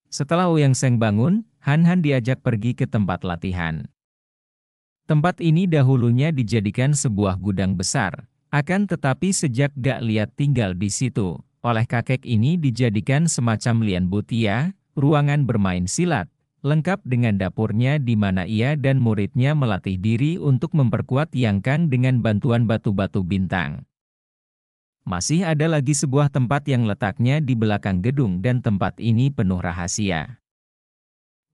Setelah Ouyang Seng bangun, Han Han diajak pergi ke tempat latihan. Tempat ini dahulunya dijadikan sebuah gudang besar. Akan tetapi sejak Gak Liat tinggal di situ, oleh kakek ini dijadikan semacam lian butia, ruangan bermain silat, lengkap dengan dapurnya di mana ia dan muridnya melatih diri untuk memperkuat Yang Kang dengan bantuan batu-batu bintang. Masih ada lagi sebuah tempat yang letaknya di belakang gedung dan tempat ini penuh rahasia.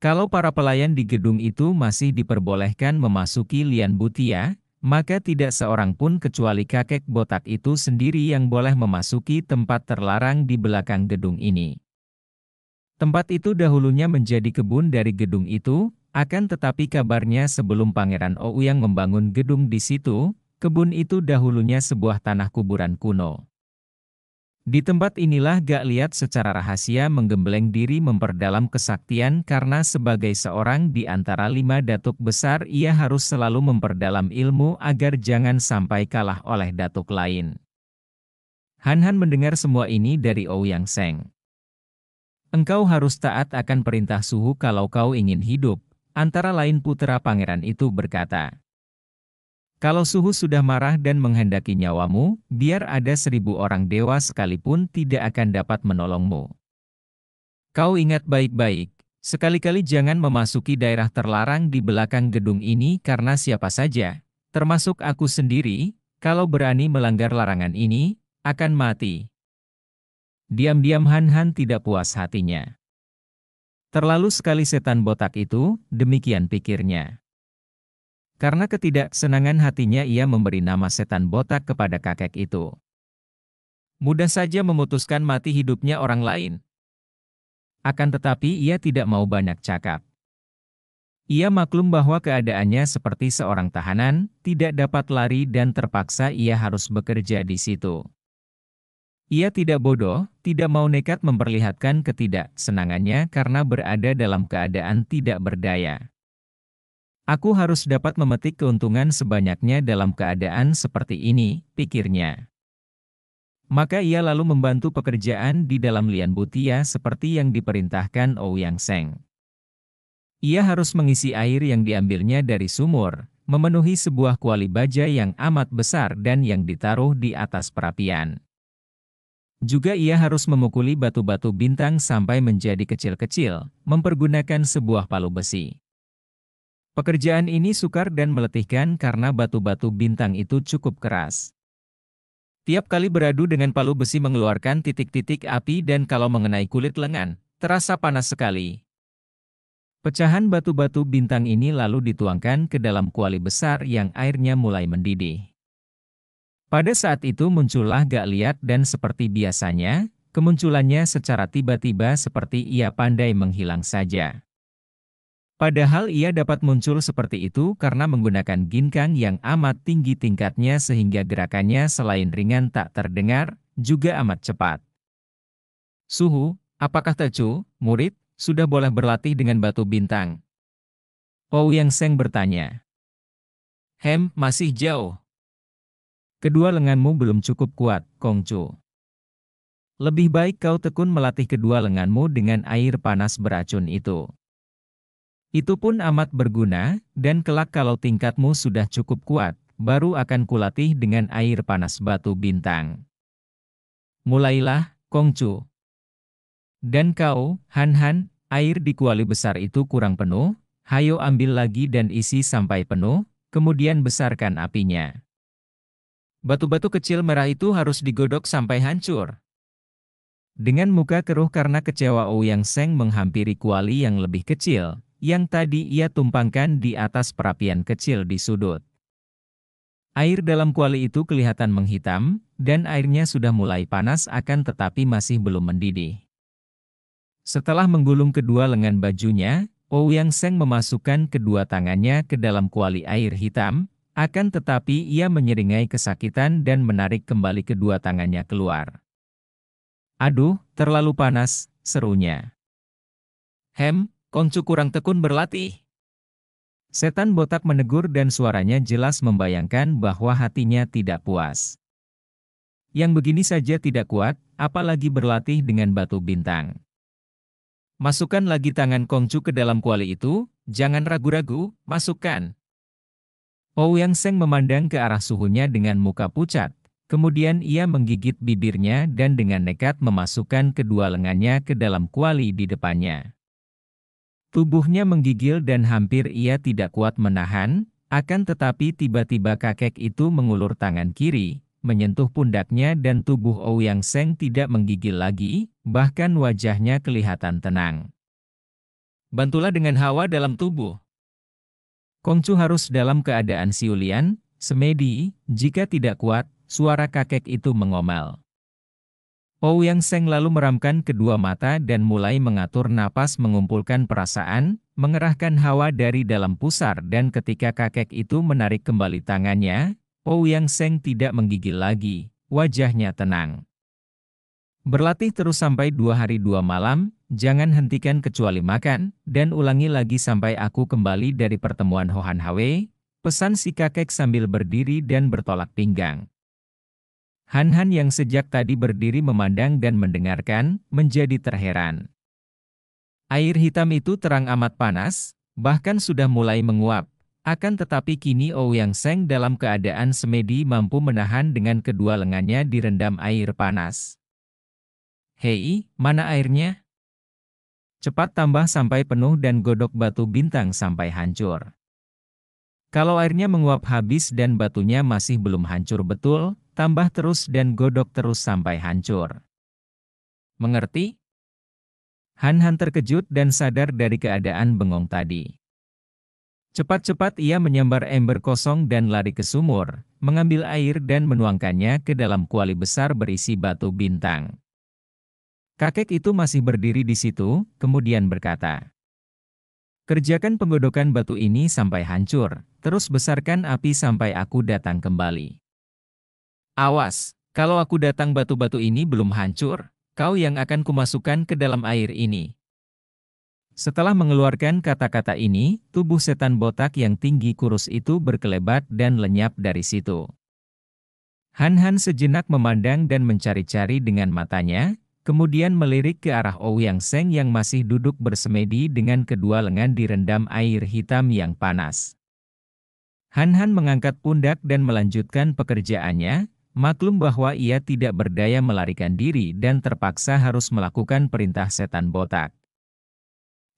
Kalau para pelayan di gedung itu masih diperbolehkan memasuki lian butia, maka tidak seorang pun kecuali kakek botak itu sendiri yang boleh memasuki tempat terlarang di belakang gedung ini. Tempat itu dahulunya menjadi kebun dari gedung itu, akan tetapi kabarnya sebelum Pangeran Ouyang membangun gedung di situ, kebun itu dahulunya sebuah tanah kuburan kuno. Di tempat inilah Gak Liat secara rahasia menggembleng diri memperdalam kesaktian karena sebagai seorang di antara 5 datuk besar ia harus selalu memperdalam ilmu agar jangan sampai kalah oleh datuk lain. Han Han mendengar semua ini dari Ouyang Seng. Engkau harus taat akan perintah suhu kalau kau ingin hidup, antara lain putra pangeran itu berkata. Kalau suhu sudah marah dan menghendaki nyawamu, biar ada 1000 orang dewa sekalipun tidak akan dapat menolongmu. Kau ingat baik-baik, sekali-kali jangan memasuki daerah terlarang di belakang gedung ini karena siapa saja, termasuk aku sendiri, kalau berani melanggar larangan ini, akan mati. Diam-diam Han Han tidak puas hatinya. Terlalu sekali setan botak itu, demikian pikirnya. Karena ketidaksenangan hatinya ia memberi nama setan botak kepada kakek itu. Mudah saja memutuskan mati hidupnya orang lain. Akan tetapi ia tidak mau banyak cakap. Ia maklum bahwa keadaannya seperti seorang tahanan, tidak dapat lari dan terpaksa ia harus bekerja di situ. Ia tidak bodoh, tidak mau nekat memperlihatkan ketidaksenangannya karena berada dalam keadaan tidak berdaya. Aku harus dapat memetik keuntungan sebanyaknya dalam keadaan seperti ini, pikirnya. Maka ia lalu membantu pekerjaan di dalam lian butia seperti yang diperintahkan Ouyang Seng. Ia harus mengisi air yang diambilnya dari sumur, memenuhi sebuah kuali baja yang amat besar dan yang ditaruh di atas perapian. Juga ia harus memukuli batu-batu bintang sampai menjadi kecil-kecil, mempergunakan sebuah palu besi. Pekerjaan ini sukar dan meletihkan karena batu-batu bintang itu cukup keras. Tiap kali beradu dengan palu besi mengeluarkan titik-titik api dan kalau mengenai kulit lengan, terasa panas sekali. Pecahan batu-batu bintang ini lalu dituangkan ke dalam kuali besar yang airnya mulai mendidih. Pada saat itu muncullah Gak Liat dan seperti biasanya, kemunculannya secara tiba-tiba seperti ia pandai menghilang saja. Padahal ia dapat muncul seperti itu karena menggunakan ginkang yang amat tinggi tingkatnya sehingga gerakannya selain ringan tak terdengar, juga amat cepat. Suhu, apakah Tecu, murid, sudah boleh berlatih dengan batu bintang? Ouyang Seng bertanya. Masih jauh. Kedua lenganmu belum cukup kuat, Kongcu. Lebih baik kau tekun melatih kedua lenganmu dengan air panas beracun itu. Itu pun amat berguna, dan kelak kalau tingkatmu sudah cukup kuat, baru akan kulatih dengan air panas batu bintang. Mulailah, Kongcu. Dan kau, Han Han, air di kuali besar itu kurang penuh, hayo ambil lagi dan isi sampai penuh, kemudian besarkan apinya. Batu-batu kecil merah itu harus digodok sampai hancur. Dengan muka keruh karena kecewa Ouyang Seng menghampiri kuali yang lebih kecil, yang tadi ia tumpangkan di atas perapian kecil di sudut. Air dalam kuali itu kelihatan menghitam, dan airnya sudah mulai panas akan tetapi masih belum mendidih. Setelah menggulung kedua lengan bajunya, Ouyang Seng memasukkan kedua tangannya ke dalam kuali air hitam, akan tetapi ia menyeringai kesakitan dan menarik kembali kedua tangannya keluar. Aduh, terlalu panas, serunya. Kongcu kurang tekun berlatih. Setan botak menegur dan suaranya jelas membayangkan bahwa hatinya tidak puas. Yang begini saja tidak kuat, apalagi berlatih dengan batu bintang. Masukkan lagi tangan Kongcu ke dalam kuali itu, jangan ragu-ragu, masukkan. Ouyang Seng memandang ke arah suhunya dengan muka pucat. Kemudian ia menggigit bibirnya dan dengan nekat memasukkan kedua lengannya ke dalam kuali di depannya. Tubuhnya menggigil dan hampir ia tidak kuat menahan, akan tetapi tiba-tiba kakek itu mengulur tangan kiri, menyentuh pundaknya dan tubuh Ouyang Seng tidak menggigil lagi, bahkan wajahnya kelihatan tenang. Bantulah dengan hawa dalam tubuh. Kongcu harus dalam keadaan siulian, semedi, jika tidak kuat, suara kakek itu mengomel. Ouyang Seng lalu meramkan kedua mata dan mulai mengatur napas mengumpulkan perasaan, mengerahkan hawa dari dalam pusar dan ketika kakek itu menarik kembali tangannya, Ouyang Seng tidak menggigil lagi, wajahnya tenang. Berlatih terus sampai 2 hari 2 malam, jangan hentikan kecuali makan, dan ulangi lagi sampai aku kembali dari pertemuan Hohan Hwe, pesan si kakek sambil berdiri dan bertolak pinggang. Han Han yang sejak tadi berdiri memandang dan mendengarkan, menjadi terheran. Air hitam itu terang amat panas, bahkan sudah mulai menguap. Akan tetapi kini Ouyang Seng dalam keadaan semedi mampu menahan dengan kedua lengannya direndam air panas. Hei, mana airnya? Cepat tambah sampai penuh dan godok batu bintang sampai hancur. Kalau airnya menguap habis dan batunya masih belum hancur betul, tambah terus dan godok terus sampai hancur. Mengerti? Han Han terkejut dan sadar dari keadaan bengong tadi. Cepat-cepat ia menyambar ember kosong dan lari ke sumur, mengambil air dan menuangkannya ke dalam kuali besar berisi batu bintang. Kakek itu masih berdiri di situ, kemudian berkata, "Kerjakan penggodokan batu ini sampai hancur, terus besarkan api sampai aku datang kembali. Awas, kalau aku datang batu-batu ini belum hancur, kau yang akan kumasukkan ke dalam air ini." Setelah mengeluarkan kata-kata ini, tubuh setan botak yang tinggi kurus itu berkelebat dan lenyap dari situ. Han Han sejenak memandang dan mencari-cari dengan matanya, kemudian melirik ke arah Ouyang Seng yang masih duduk bersemedi dengan kedua lengan direndam air hitam yang panas. Han Han mengangkat pundak dan melanjutkan pekerjaannya, maklum bahwa ia tidak berdaya melarikan diri dan terpaksa harus melakukan perintah setan botak.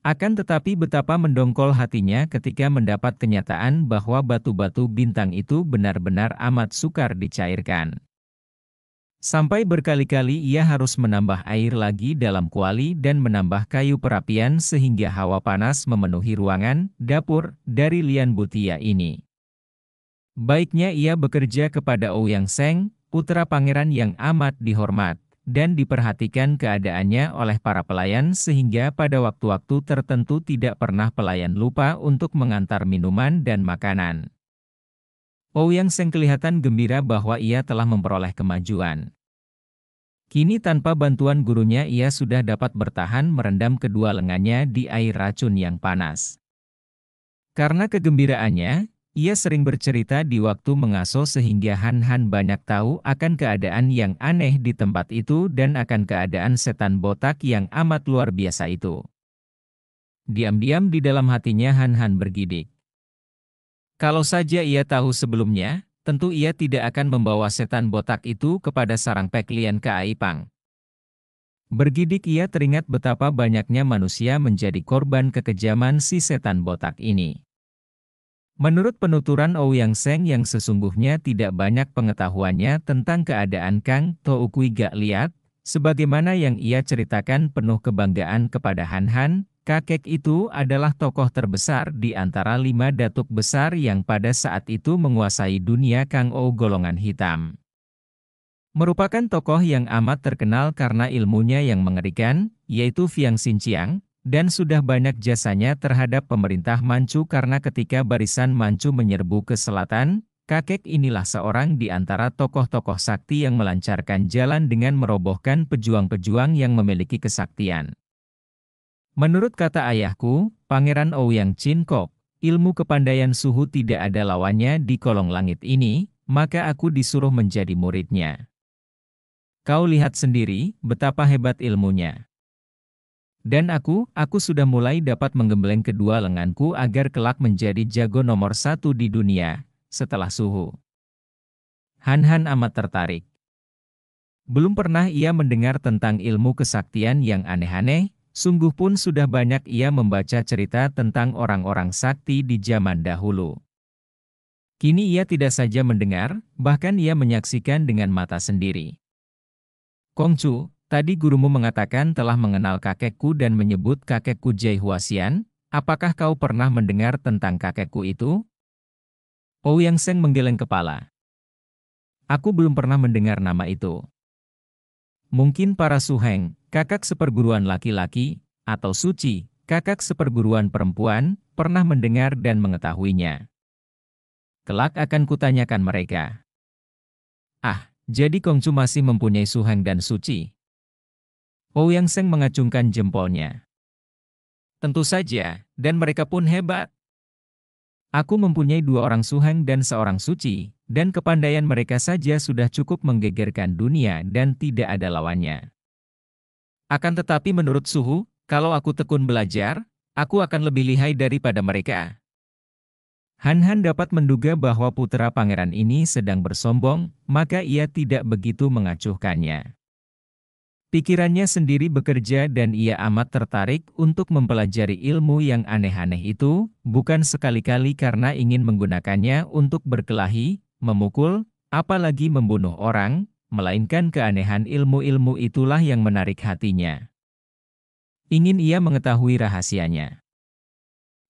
Akan tetapi betapa mendongkol hatinya ketika mendapat kenyataan bahwa batu-batu bintang itu benar-benar amat sukar dicairkan. Sampai berkali-kali ia harus menambah air lagi dalam kuali dan menambah kayu perapian sehingga hawa panas memenuhi ruangan, dapur, dari Lian Butia ini. Baiknya ia bekerja kepada Ouyang Seng, putra pangeran yang amat dihormat, dan diperhatikan keadaannya oleh para pelayan sehingga pada waktu-waktu tertentu tidak pernah pelayan lupa untuk mengantar minuman dan makanan. Ouyang Seng kelihatan gembira bahwa ia telah memperoleh kemajuan. Kini tanpa bantuan gurunya ia sudah dapat bertahan merendam kedua lengannya di air racun yang panas. Karena kegembiraannya, ia sering bercerita di waktu mengasuh sehingga Han Han banyak tahu akan keadaan yang aneh di tempat itu dan akan keadaan setan botak yang amat luar biasa itu. Diam-diam di dalam hatinya Han Han bergidik. Kalau saja ia tahu sebelumnya, tentu ia tidak akan membawa setan botak itu kepada sarang Pek Lian Kaaipang. Bergidik ia teringat betapa banyaknya manusia menjadi korban kekejaman si setan botak ini. Menurut penuturan Ouyang Seng yang sesungguhnya tidak banyak pengetahuannya tentang keadaan Kang Toukui Gak Liat, sebagaimana yang ia ceritakan penuh kebanggaan kepada Han Han, kakek itu adalah tokoh terbesar di antara 5 datuk besar yang pada saat itu menguasai dunia Kang Ou golongan hitam. Merupakan tokoh yang amat terkenal karena ilmunya yang mengerikan, yaitu Fiang Xinjiang, dan sudah banyak jasanya terhadap pemerintah Manchu karena ketika barisan Manchu menyerbu ke selatan, kakek inilah seorang di antara tokoh-tokoh sakti yang melancarkan jalan dengan merobohkan pejuang-pejuang yang memiliki kesaktian. Menurut kata ayahku, Pangeran Ouyang Chin Kok, ilmu kepandaian suhu tidak ada lawannya di kolong langit ini, maka aku disuruh menjadi muridnya. Kau lihat sendiri betapa hebat ilmunya. Dan aku sudah mulai dapat menggembleng kedua lenganku agar kelak menjadi jago nomor 1 di dunia, setelah Suhu. Han Han amat tertarik. Belum pernah ia mendengar tentang ilmu kesaktian yang aneh-aneh, sungguh pun sudah banyak ia membaca cerita tentang orang-orang sakti di zaman dahulu. Kini ia tidak saja mendengar, bahkan ia menyaksikan dengan mata sendiri. Kongcu, tadi gurumu mengatakan telah mengenal kakekku dan menyebut kakekku Jai Huasian. Apakah kau pernah mendengar tentang kakekku itu? Ouyang Seng menggeleng kepala. Aku belum pernah mendengar nama itu. Mungkin para Suheng, kakak seperguruan laki-laki, atau Suci, kakak seperguruan perempuan, pernah mendengar dan mengetahuinya. Kelak akan kutanyakan mereka. Ah, jadi Kongcu masih mempunyai Suheng dan Suci? Ouyang Seng mengacungkan jempolnya. Tentu saja, dan mereka pun hebat. Aku mempunyai 2 orang Suheng dan 1 Suci, dan kepandaian mereka saja sudah cukup menggegerkan dunia dan tidak ada lawannya. Akan tetapi menurut Suhu, kalau aku tekun belajar, aku akan lebih lihai daripada mereka. Han Han dapat menduga bahwa putra pangeran ini sedang bersombong, maka ia tidak begitu mengacuhkannya. Pikirannya sendiri bekerja dan ia amat tertarik untuk mempelajari ilmu yang aneh-aneh itu, bukan sekali-kali karena ingin menggunakannya untuk berkelahi, memukul, apalagi membunuh orang, melainkan keanehan ilmu-ilmu itulah yang menarik hatinya. Ingin ia mengetahui rahasianya.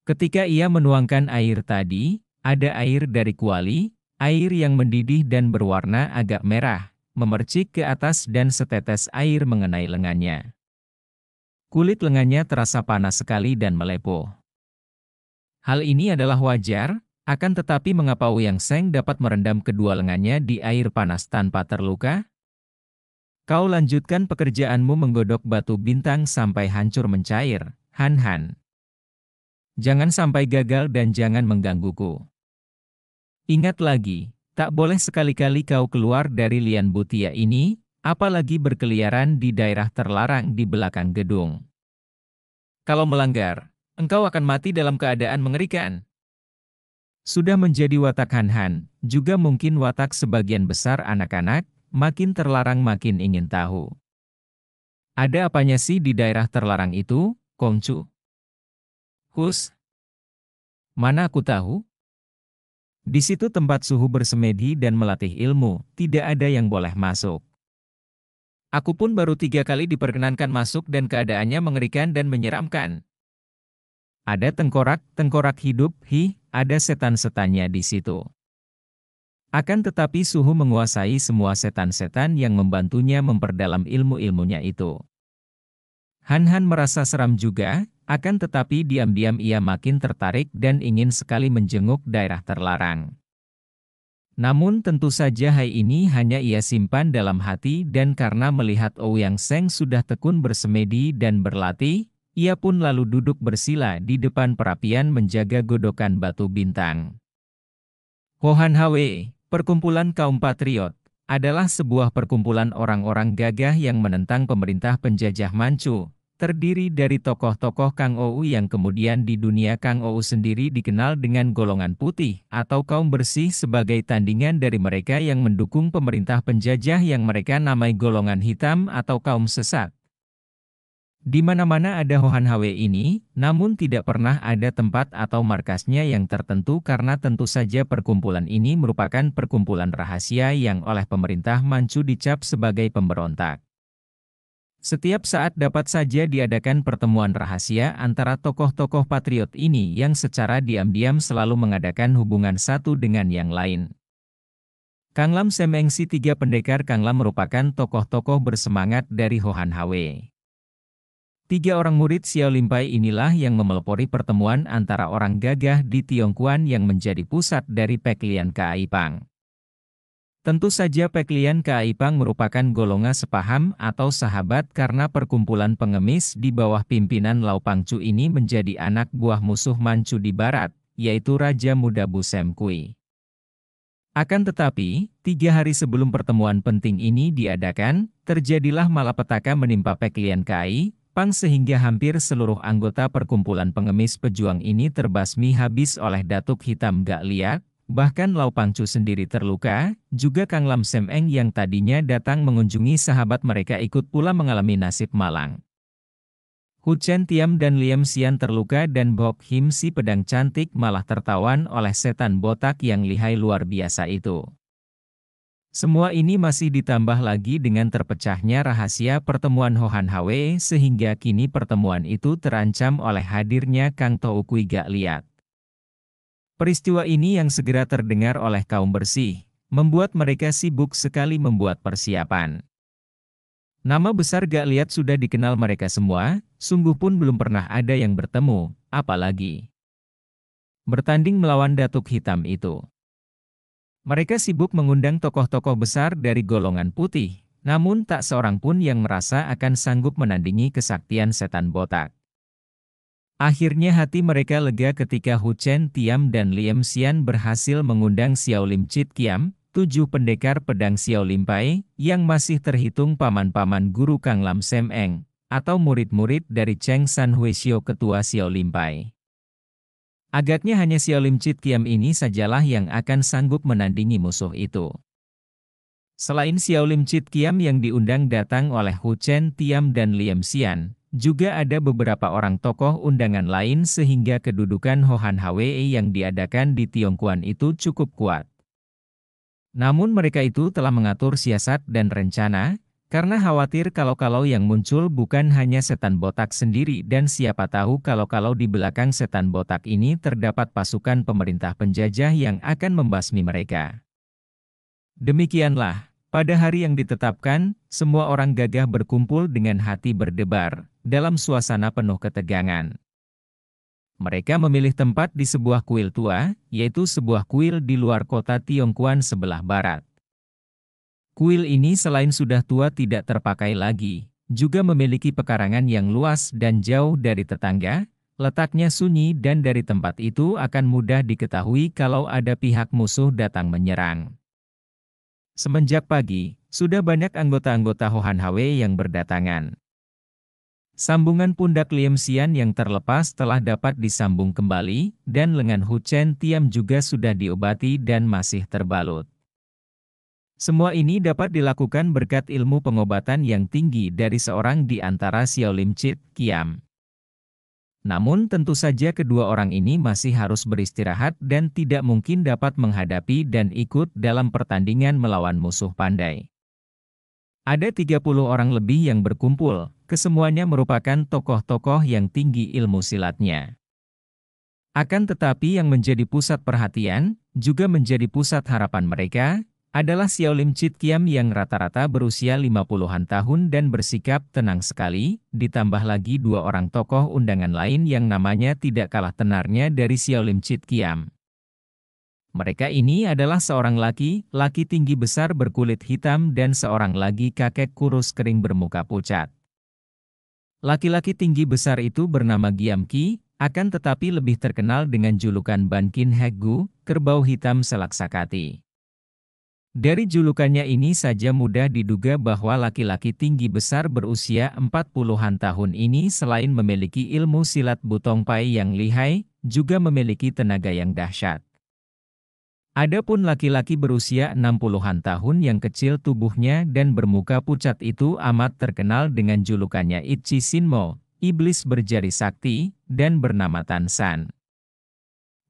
Ketika ia menuangkan air tadi, ada air dari kuali, air yang mendidih dan berwarna agak merah, memercik ke atas dan setetes air mengenai lengannya. Kulit lengannya terasa panas sekali dan melepuh. Hal ini adalah wajar, akan tetapi mengapa Ouyang Seng dapat merendam kedua lengannya di air panas tanpa terluka? Kau lanjutkan pekerjaanmu menggodok batu bintang sampai hancur mencair, Han Han. Jangan sampai gagal dan jangan menggangguku. Ingat lagi, tak boleh sekali-kali kau keluar dari Lian Butia ini, apalagi berkeliaran di daerah terlarang di belakang gedung. Kalau melanggar, engkau akan mati dalam keadaan mengerikan. Sudah menjadi watak Han Han, juga mungkin watak sebagian besar anak-anak, makin terlarang makin ingin tahu. Ada apanya sih di daerah terlarang itu, Kongcu? Hus, mana aku tahu? Di situ tempat Suhu bersemedi dan melatih ilmu, tidak ada yang boleh masuk. Aku pun baru 3 kali diperkenankan masuk dan keadaannya mengerikan dan menyeramkan. Ada tengkorak hidup, ada setan-setannya di situ. Akan tetapi Suhu menguasai semua setan-setan yang membantunya memperdalam ilmu-ilmunya itu. Han Han merasa seram juga, akan tetapi diam-diam ia makin tertarik dan ingin sekali menjenguk daerah terlarang. Namun tentu saja hal ini hanya ia simpan dalam hati dan karena melihat Ouyang Seng sudah tekun bersemedi dan berlatih, ia pun lalu duduk bersila di depan perapian menjaga godokan batu bintang. Hohan Hwe, Perkumpulan Kaum Patriot, adalah sebuah perkumpulan orang-orang gagah yang menentang pemerintah penjajah Manchu. Terdiri dari tokoh-tokoh Kang Ou yang kemudian di dunia Kang Ou sendiri dikenal dengan golongan putih atau kaum bersih sebagai tandingan dari mereka yang mendukung pemerintah penjajah yang mereka namai golongan hitam atau kaum sesat. Di mana-mana ada Hohan Hwe ini, namun tidak pernah ada tempat atau markasnya yang tertentu karena tentu saja perkumpulan ini merupakan perkumpulan rahasia yang oleh pemerintah Manchu dicap sebagai pemberontak. Setiap saat dapat saja diadakan pertemuan rahasia antara tokoh-tokoh patriot ini yang secara diam-diam selalu mengadakan hubungan satu dengan yang lain. Kang Lam Semengsi 3 pendekar Kang Lam merupakan tokoh-tokoh bersemangat dari Hohan Hwe. 3 orang murid Xiao Limpai inilah yang memelopori pertemuan antara orang gagah di Tiongkuan yang menjadi pusat dari Peklian Kaaipang. Tentu saja Peklian Kaaipang merupakan golongan sepaham atau sahabat karena perkumpulan pengemis di bawah pimpinan Lau Pangcu ini menjadi anak buah musuh Manchu di barat, yaitu Raja Muda Bu Sem Kui. Akan tetapi, 3 hari sebelum pertemuan penting ini diadakan, terjadilah malapetaka menimpa Peklian Kai. Pang sehingga hampir seluruh anggota perkumpulan pengemis pejuang ini terbasmi habis oleh datuk hitam gak liat, bahkan Lau Pangcu sendiri terluka, juga Kang Lam Sem Eng yang tadinya datang mengunjungi sahabat mereka ikut pula mengalami nasib malang. Hu Chen Tiam dan Liam Xian terluka dan Bok Him si pedang cantik malah tertawan oleh setan botak yang lihai luar biasa itu. Semua ini masih ditambah lagi dengan terpecahnya rahasia pertemuan Ho Han Hwe sehingga kini pertemuan itu terancam oleh hadirnya Kang Tou Kui gak liat. Peristiwa ini yang segera terdengar oleh kaum bersih, membuat mereka sibuk sekali membuat persiapan. Nama besar gak liat sudah dikenal mereka semua, sungguh pun belum pernah ada yang bertemu, apalagi bertanding melawan datuk hitam itu. Mereka sibuk mengundang tokoh-tokoh besar dari golongan putih, namun tak seorang pun yang merasa akan sanggup menandingi kesaktian setan botak. Akhirnya hati mereka lega ketika Hu Chen Tiam dan Liam Xian berhasil mengundang Xiao Lim Chit Kiam, 7 pendekar pedang Xiao Lim Pai, yang masih terhitung paman-paman guru Kang Lam Sem Eng, atau murid-murid dari Cheng San Huaishio ketua Xiao Lim Pai. Agaknya hanya Xiao Lim Chit Kiam ini sajalah yang akan sanggup menandingi musuh itu. Selain Xiao Lim Chit Kiam yang diundang datang oleh Hu Chen Tiam dan Liam Xian, juga ada beberapa orang tokoh undangan lain sehingga kedudukan Ho Han Hwe yang diadakan di Tiongkuan itu cukup kuat. Namun mereka itu telah mengatur siasat dan rencana, karena khawatir kalau-kalau yang muncul bukan hanya setan botak sendiri dan siapa tahu kalau-kalau di belakang setan botak ini terdapat pasukan pemerintah penjajah yang akan membasmi mereka. Demikianlah, pada hari yang ditetapkan, semua orang gagah berkumpul dengan hati berdebar, dalam suasana penuh ketegangan. Mereka memilih tempat di sebuah kuil tua, yaitu sebuah kuil di luar kota Tiongkuan sebelah barat. Kuil ini selain sudah tua tidak terpakai lagi, juga memiliki pekarangan yang luas dan jauh dari tetangga, letaknya sunyi dan dari tempat itu akan mudah diketahui kalau ada pihak musuh datang menyerang. Semenjak pagi, sudah banyak anggota-anggota Ho Han Hwe yang berdatangan. Sambungan pundak Liam Xian yang terlepas telah dapat disambung kembali, dan lengan Hu Chen Tiam juga sudah diobati dan masih terbalut. Semua ini dapat dilakukan berkat ilmu pengobatan yang tinggi dari seorang di antara Xiao Lim Chit Kiam. Namun tentu saja kedua orang ini masih harus beristirahat dan tidak mungkin dapat menghadapi dan ikut dalam pertandingan melawan musuh pandai. Ada 30 orang lebih yang berkumpul, kesemuanya merupakan tokoh-tokoh yang tinggi ilmu silatnya. Akan tetapi yang menjadi pusat perhatian, juga menjadi pusat harapan mereka, adalah Xiao Lim Chit Kiam yang rata-rata berusia 50-an tahun dan bersikap tenang sekali, ditambah lagi 2 orang tokoh undangan lain yang namanya tidak kalah tenarnya dari Xiao Lim Chit Kiam. Mereka ini adalah seorang laki tinggi besar berkulit hitam dan seorang lagi kakek kurus kering bermuka pucat. Laki-laki tinggi besar itu bernama Giam Ki, akan tetapi lebih terkenal dengan julukan Ban Kin Hek Gu, kerbau hitam selaksakati. Dari julukannya ini saja mudah diduga bahwa laki-laki tinggi besar berusia 40-an tahun ini selain memiliki ilmu silat Butong Pai yang lihai, juga memiliki tenaga yang dahsyat. Adapun laki-laki berusia 60-an tahun yang kecil tubuhnya dan bermuka pucat itu amat terkenal dengan julukannya Itchi Sinmo, iblis berjari sakti, dan bernama Tan San.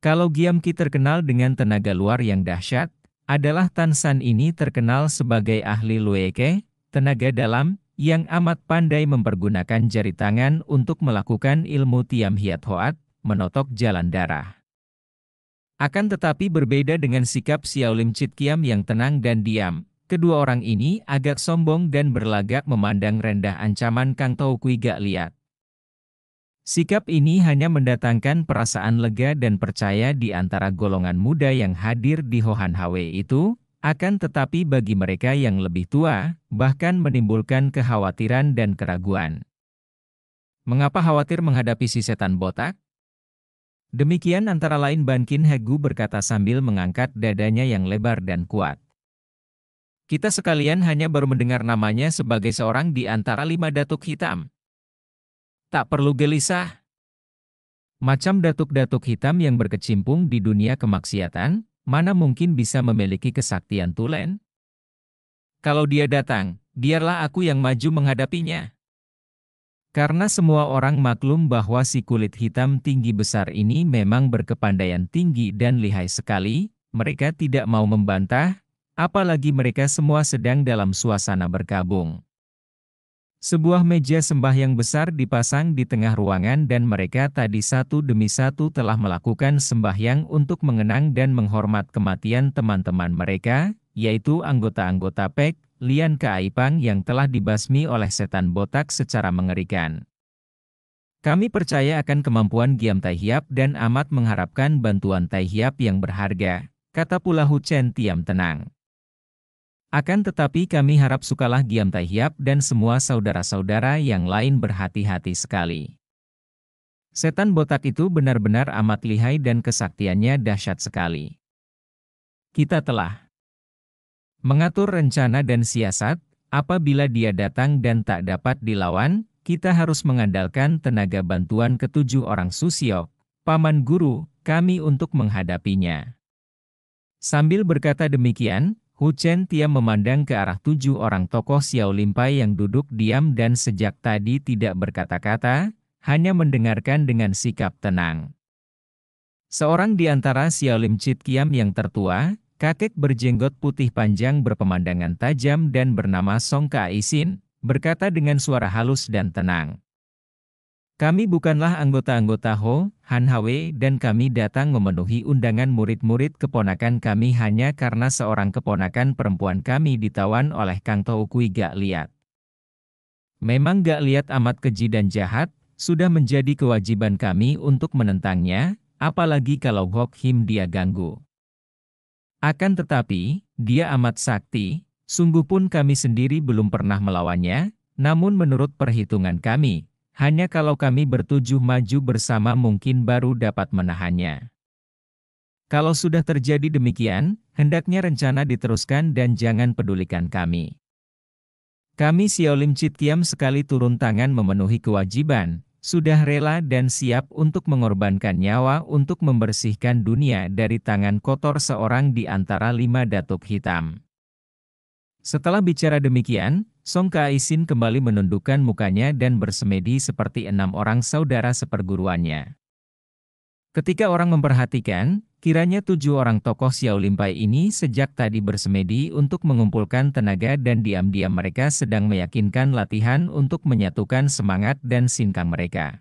Kalau Giam Ki terkenal dengan tenaga luar yang dahsyat, adalah Tan San ini terkenal sebagai ahli Lueke, tenaga dalam, yang amat pandai mempergunakan jari tangan untuk melakukan ilmu Tiam Hiat Hoat, menotok jalan darah. Akan tetapi berbeda dengan sikap Xiao Lim Chit Kiam yang tenang dan diam, kedua orang ini agak sombong dan berlagak memandang rendah ancaman Kang Tou Kui gak liat. Sikap ini hanya mendatangkan perasaan lega dan percaya di antara golongan muda yang hadir di Ho Han Hwe itu, akan tetapi bagi mereka yang lebih tua, bahkan menimbulkan kekhawatiran dan keraguan. Mengapa khawatir menghadapi si setan botak? Demikian antara lain Ban Kin Hek Gu berkata sambil mengangkat dadanya yang lebar dan kuat. Kita sekalian hanya baru mendengar namanya sebagai seorang di antara 5 datuk hitam. Tak perlu gelisah. Macam datuk-datuk hitam yang berkecimpung di dunia kemaksiatan, mana mungkin bisa memiliki kesaktian tulen? Kalau dia datang, biarlah aku yang maju menghadapinya. Karena semua orang maklum bahwa si kulit hitam tinggi besar ini memang berkepandaian tinggi dan lihai sekali, mereka tidak mau membantah, apalagi mereka semua sedang dalam suasana berkabung. Sebuah meja sembahyang besar dipasang di tengah ruangan dan mereka tadi satu demi satu telah melakukan sembahyang untuk mengenang dan menghormat kematian teman-teman mereka, yaitu anggota-anggota Pek Lian Kaipang yang telah dibasmi oleh setan botak secara mengerikan. Kami percaya akan kemampuan Giam Tai Hiap dan amat mengharapkan bantuan Tai Hiap yang berharga, kata pula Hu Chen Tiam tenang. Akan tetapi kami harap sukalah Giam Tai Hiap dan semua saudara-saudara yang lain berhati-hati sekali. Setan botak itu benar-benar amat lihai dan kesaktiannya dahsyat sekali. Kita telah mengatur rencana dan siasat, apabila dia datang dan tak dapat dilawan, kita harus mengandalkan tenaga bantuan ketujuh orang Susiok, paman guru, kami untuk menghadapinya. Sambil berkata demikian, Hu Chen Tiam memandang ke arah tujuh orang tokoh Xiao Limpai yang duduk diam dan sejak tadi tidak berkata-kata, hanya mendengarkan dengan sikap tenang. Seorang di antara Xiao Lim Chit Kiam yang tertua, kakek berjenggot putih panjang berpemandangan tajam dan bernama Song Kai Sin, berkata dengan suara halus dan tenang. Kami bukanlah anggota-anggota Ho, Han Hwe dan kami datang memenuhi undangan murid-murid keponakan kami hanya karena seorang keponakan perempuan kami ditawan oleh Kang Tou Kui Gak Liat. Memang Gak Liat amat keji dan jahat, sudah menjadi kewajiban kami untuk menentangnya, apalagi kalau Hok Him dia ganggu. Akan tetapi, dia amat sakti, sungguh pun kami sendiri belum pernah melawannya, namun menurut perhitungan kami, hanya kalau kami bertujuh maju bersama mungkin baru dapat menahannya. Kalau sudah terjadi demikian, hendaknya rencana diteruskan dan jangan pedulikan kami. Kami Xiao Lim Chit Kiam sekali turun tangan memenuhi kewajiban, sudah rela dan siap untuk mengorbankan nyawa untuk membersihkan dunia dari tangan kotor seorang di antara 5 datuk hitam. Setelah bicara demikian, Song Kai Sin kembali menundukkan mukanya dan bersemedi seperti 6 orang saudara seperguruannya. Ketika orang memperhatikan, kiranya 7 orang tokoh Xiao Limpai ini sejak tadi bersemedi untuk mengumpulkan tenaga dan diam-diam mereka sedang meyakinkan latihan untuk menyatukan semangat dan sinkang mereka.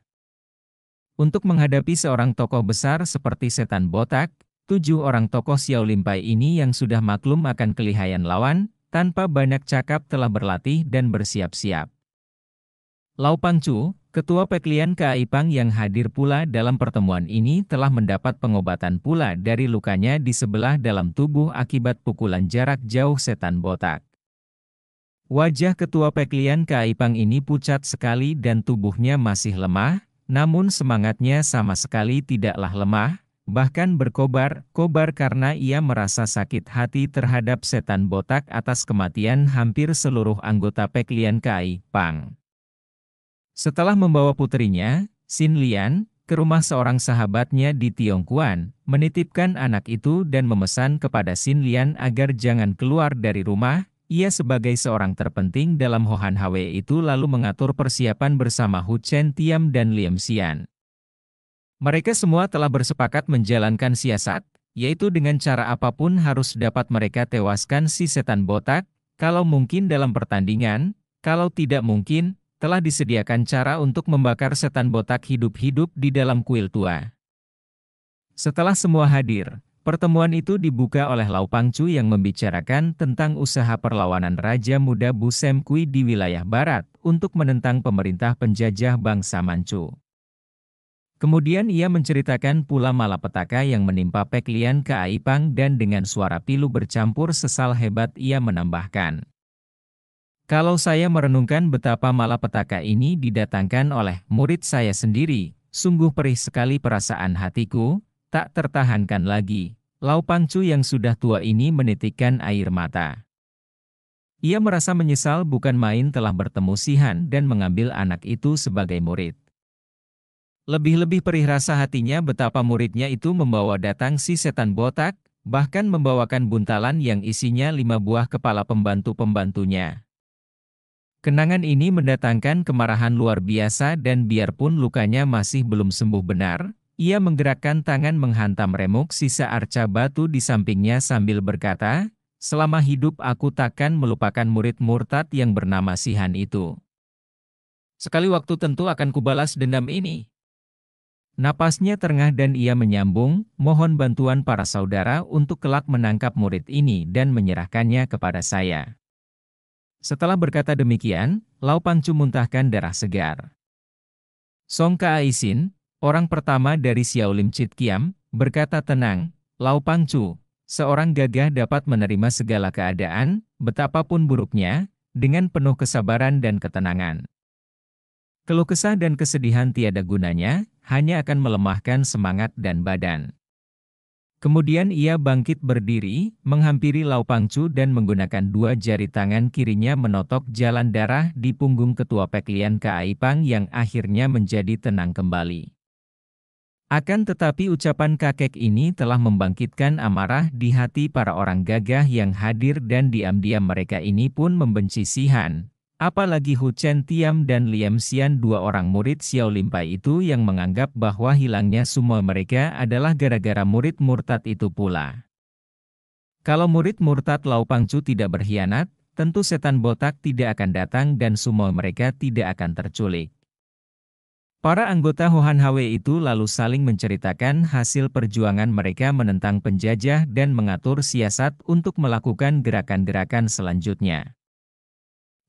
Untuk menghadapi seorang tokoh besar seperti setan botak, 7 orang tokoh Xiao Limpai ini yang sudah maklum akan kelihayan lawan, tanpa banyak cakap telah berlatih dan bersiap-siap. Lau Pangcu, ketua Pek Lian Kaipang yang hadir pula dalam pertemuan ini telah mendapat pengobatan pula dari lukanya di sebelah dalam tubuh akibat pukulan jarak jauh setan botak. Wajah ketua Pek Lian Kaipang ini pucat sekali dan tubuhnya masih lemah, namun semangatnya sama sekali tidaklah lemah, bahkan berkobar-kobar karena ia merasa sakit hati terhadap setan botak atas kematian hampir seluruh anggota Pek Lian Kaipang. Setelah membawa putrinya, Sin Lian, ke rumah seorang sahabatnya di Tiongkuan, menitipkan anak itu dan memesan kepada Sin Lian agar jangan keluar dari rumah, ia sebagai seorang terpenting dalam Ho Han Hwe itu lalu mengatur persiapan bersama Hu Chen Tiam dan Liam Xian. Mereka semua telah bersepakat menjalankan siasat, yaitu dengan cara apapun harus dapat mereka tewaskan si setan botak, kalau mungkin dalam pertandingan, kalau tidak mungkin, telah disediakan cara untuk membakar setan botak hidup-hidup di dalam kuil tua. Setelah semua hadir, pertemuan itu dibuka oleh Lau Pangcu yang membicarakan tentang usaha perlawanan Raja Muda Bu Sem Kui di wilayah barat untuk menentang pemerintah penjajah bangsa Manchu. Kemudian ia menceritakan pula malapetaka yang menimpa Pek Lian Kaipang dan dengan suara pilu bercampur sesal hebat ia menambahkan. Kalau saya merenungkan betapa malapetaka ini didatangkan oleh murid saya sendiri, sungguh perih sekali perasaan hatiku, tak tertahankan lagi. Lau Pangcu yang sudah tua ini menitikkan air mata. Ia merasa menyesal bukan main telah bertemu Si Han dan mengambil anak itu sebagai murid. Lebih-lebih perih rasa hatinya betapa muridnya itu membawa datang si setan botak, bahkan membawakan buntalan yang isinya 5 buah kepala pembantu-pembantunya. Kenangan ini mendatangkan kemarahan luar biasa dan biarpun lukanya masih belum sembuh benar, ia menggerakkan tangan menghantam remuk sisa arca batu di sampingnya sambil berkata, "Selama hidup aku takkan melupakan murid murtad yang bernama Sihan itu. Sekali waktu tentu akan kubalas dendam ini." Napasnya terengah dan ia menyambung, "Mohon bantuan para saudara untuk kelak menangkap murid ini dan menyerahkannya kepada saya." Setelah berkata demikian, Lau Pangcu muntahkan darah segar. Song Kaaisin, orang pertama dari Xiao Lim Chit Kiam, berkata tenang, "Lau Pangcu, seorang gagah dapat menerima segala keadaan, betapapun buruknya, dengan penuh kesabaran dan ketenangan. Keluh kesah dan kesedihan tiada gunanya, hanya akan melemahkan semangat dan badan." Kemudian ia bangkit berdiri, menghampiri Lau Pangcu dan menggunakan 2 jari tangan kirinya menotok jalan darah di punggung ketua Peklian Kaaipang yang akhirnya menjadi tenang kembali. Akan tetapi ucapan kakek ini telah membangkitkan amarah di hati para orang gagah yang hadir dan diam-diam mereka ini pun membenci Sihan. Apalagi Hu Chen Tiam dan Liam Xian, 2 orang murid Xiao Limpai itu yang menganggap bahwa hilangnya sumo mereka adalah gara-gara murid murtad itu pula. Kalau murid murtad Lau Pangcu tidak berkhianat, tentu setan botak tidak akan datang dan sumo mereka tidak akan terculik. Para anggota Hohan Hwe itu lalu saling menceritakan hasil perjuangan mereka menentang penjajah dan mengatur siasat untuk melakukan gerakan-gerakan selanjutnya.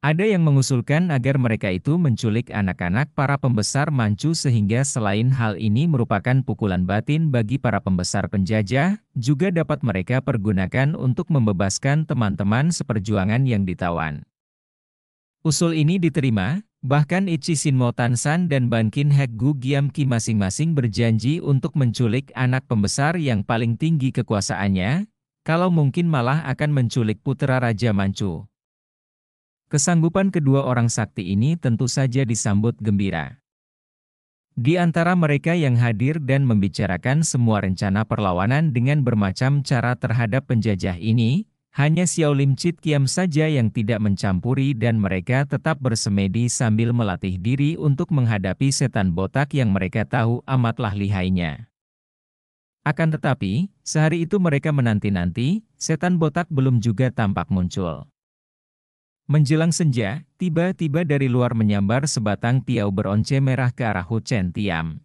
Ada yang mengusulkan agar mereka itu menculik anak-anak para pembesar Manchu sehingga selain hal ini merupakan pukulan batin bagi para pembesar penjajah, juga dapat mereka pergunakan untuk membebaskan teman-teman seperjuangan yang ditawan. Usul ini diterima, bahkan Ichi Sinmo Tansan dan Ban Kin Hek Gu Giam Ki masing-masing berjanji untuk menculik anak pembesar yang paling tinggi kekuasaannya, kalau mungkin malah akan menculik putra Raja Manchu. Kesanggupan kedua orang sakti ini tentu saja disambut gembira. Di antara mereka yang hadir dan membicarakan semua rencana perlawanan dengan bermacam cara terhadap penjajah ini, hanya Xiao Lim Chit Kiam saja yang tidak mencampuri dan mereka tetap bersemedi sambil melatih diri untuk menghadapi setan botak yang mereka tahu amatlah lihainya. Akan tetapi, sehari itu mereka menanti-nanti, setan botak belum juga tampak muncul. Menjelang senja, tiba-tiba dari luar menyambar sebatang piau beronce merah ke arah Hu Chen Tiam.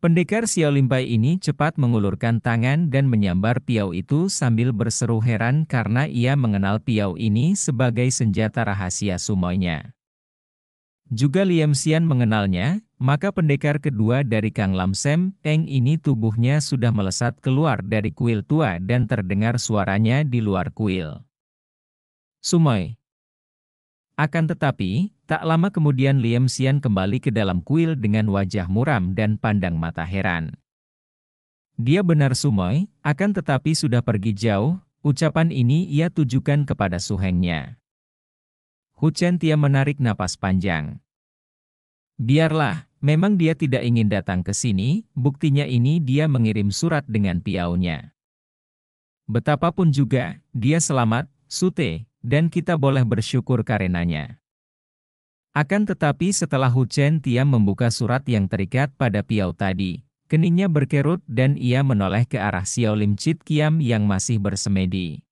Pendekar Xiao Limpai ini cepat mengulurkan tangan dan menyambar piau itu sambil berseru heran karena ia mengenal piau ini sebagai senjata rahasia sumoinya. Juga Liam Xian mengenalnya, maka pendekar kedua dari Kang Lam Sem Eng ini tubuhnya sudah melesat keluar dari kuil tua dan terdengar suaranya di luar kuil. "Sumoi." Akan tetapi, tak lama kemudian Liam Xian kembali ke dalam kuil dengan wajah muram dan pandang mata heran. Dia benar Sumoi, akan tetapi sudah pergi jauh, ucapan ini ia tujukan kepada suhengnya. Hu Chen Tiam menarik napas panjang. Biarlah, memang dia tidak ingin datang ke sini, buktinya ini dia mengirim surat dengan piaunya. Betapapun juga, dia selamat, Sute, dan kita boleh bersyukur karenanya. Akan tetapi setelah Hu Chen Tiam membuka surat yang terikat pada piau tadi, keningnya berkerut dan ia menoleh ke arah Xiao Lim Chit Kiam yang masih bersemedi.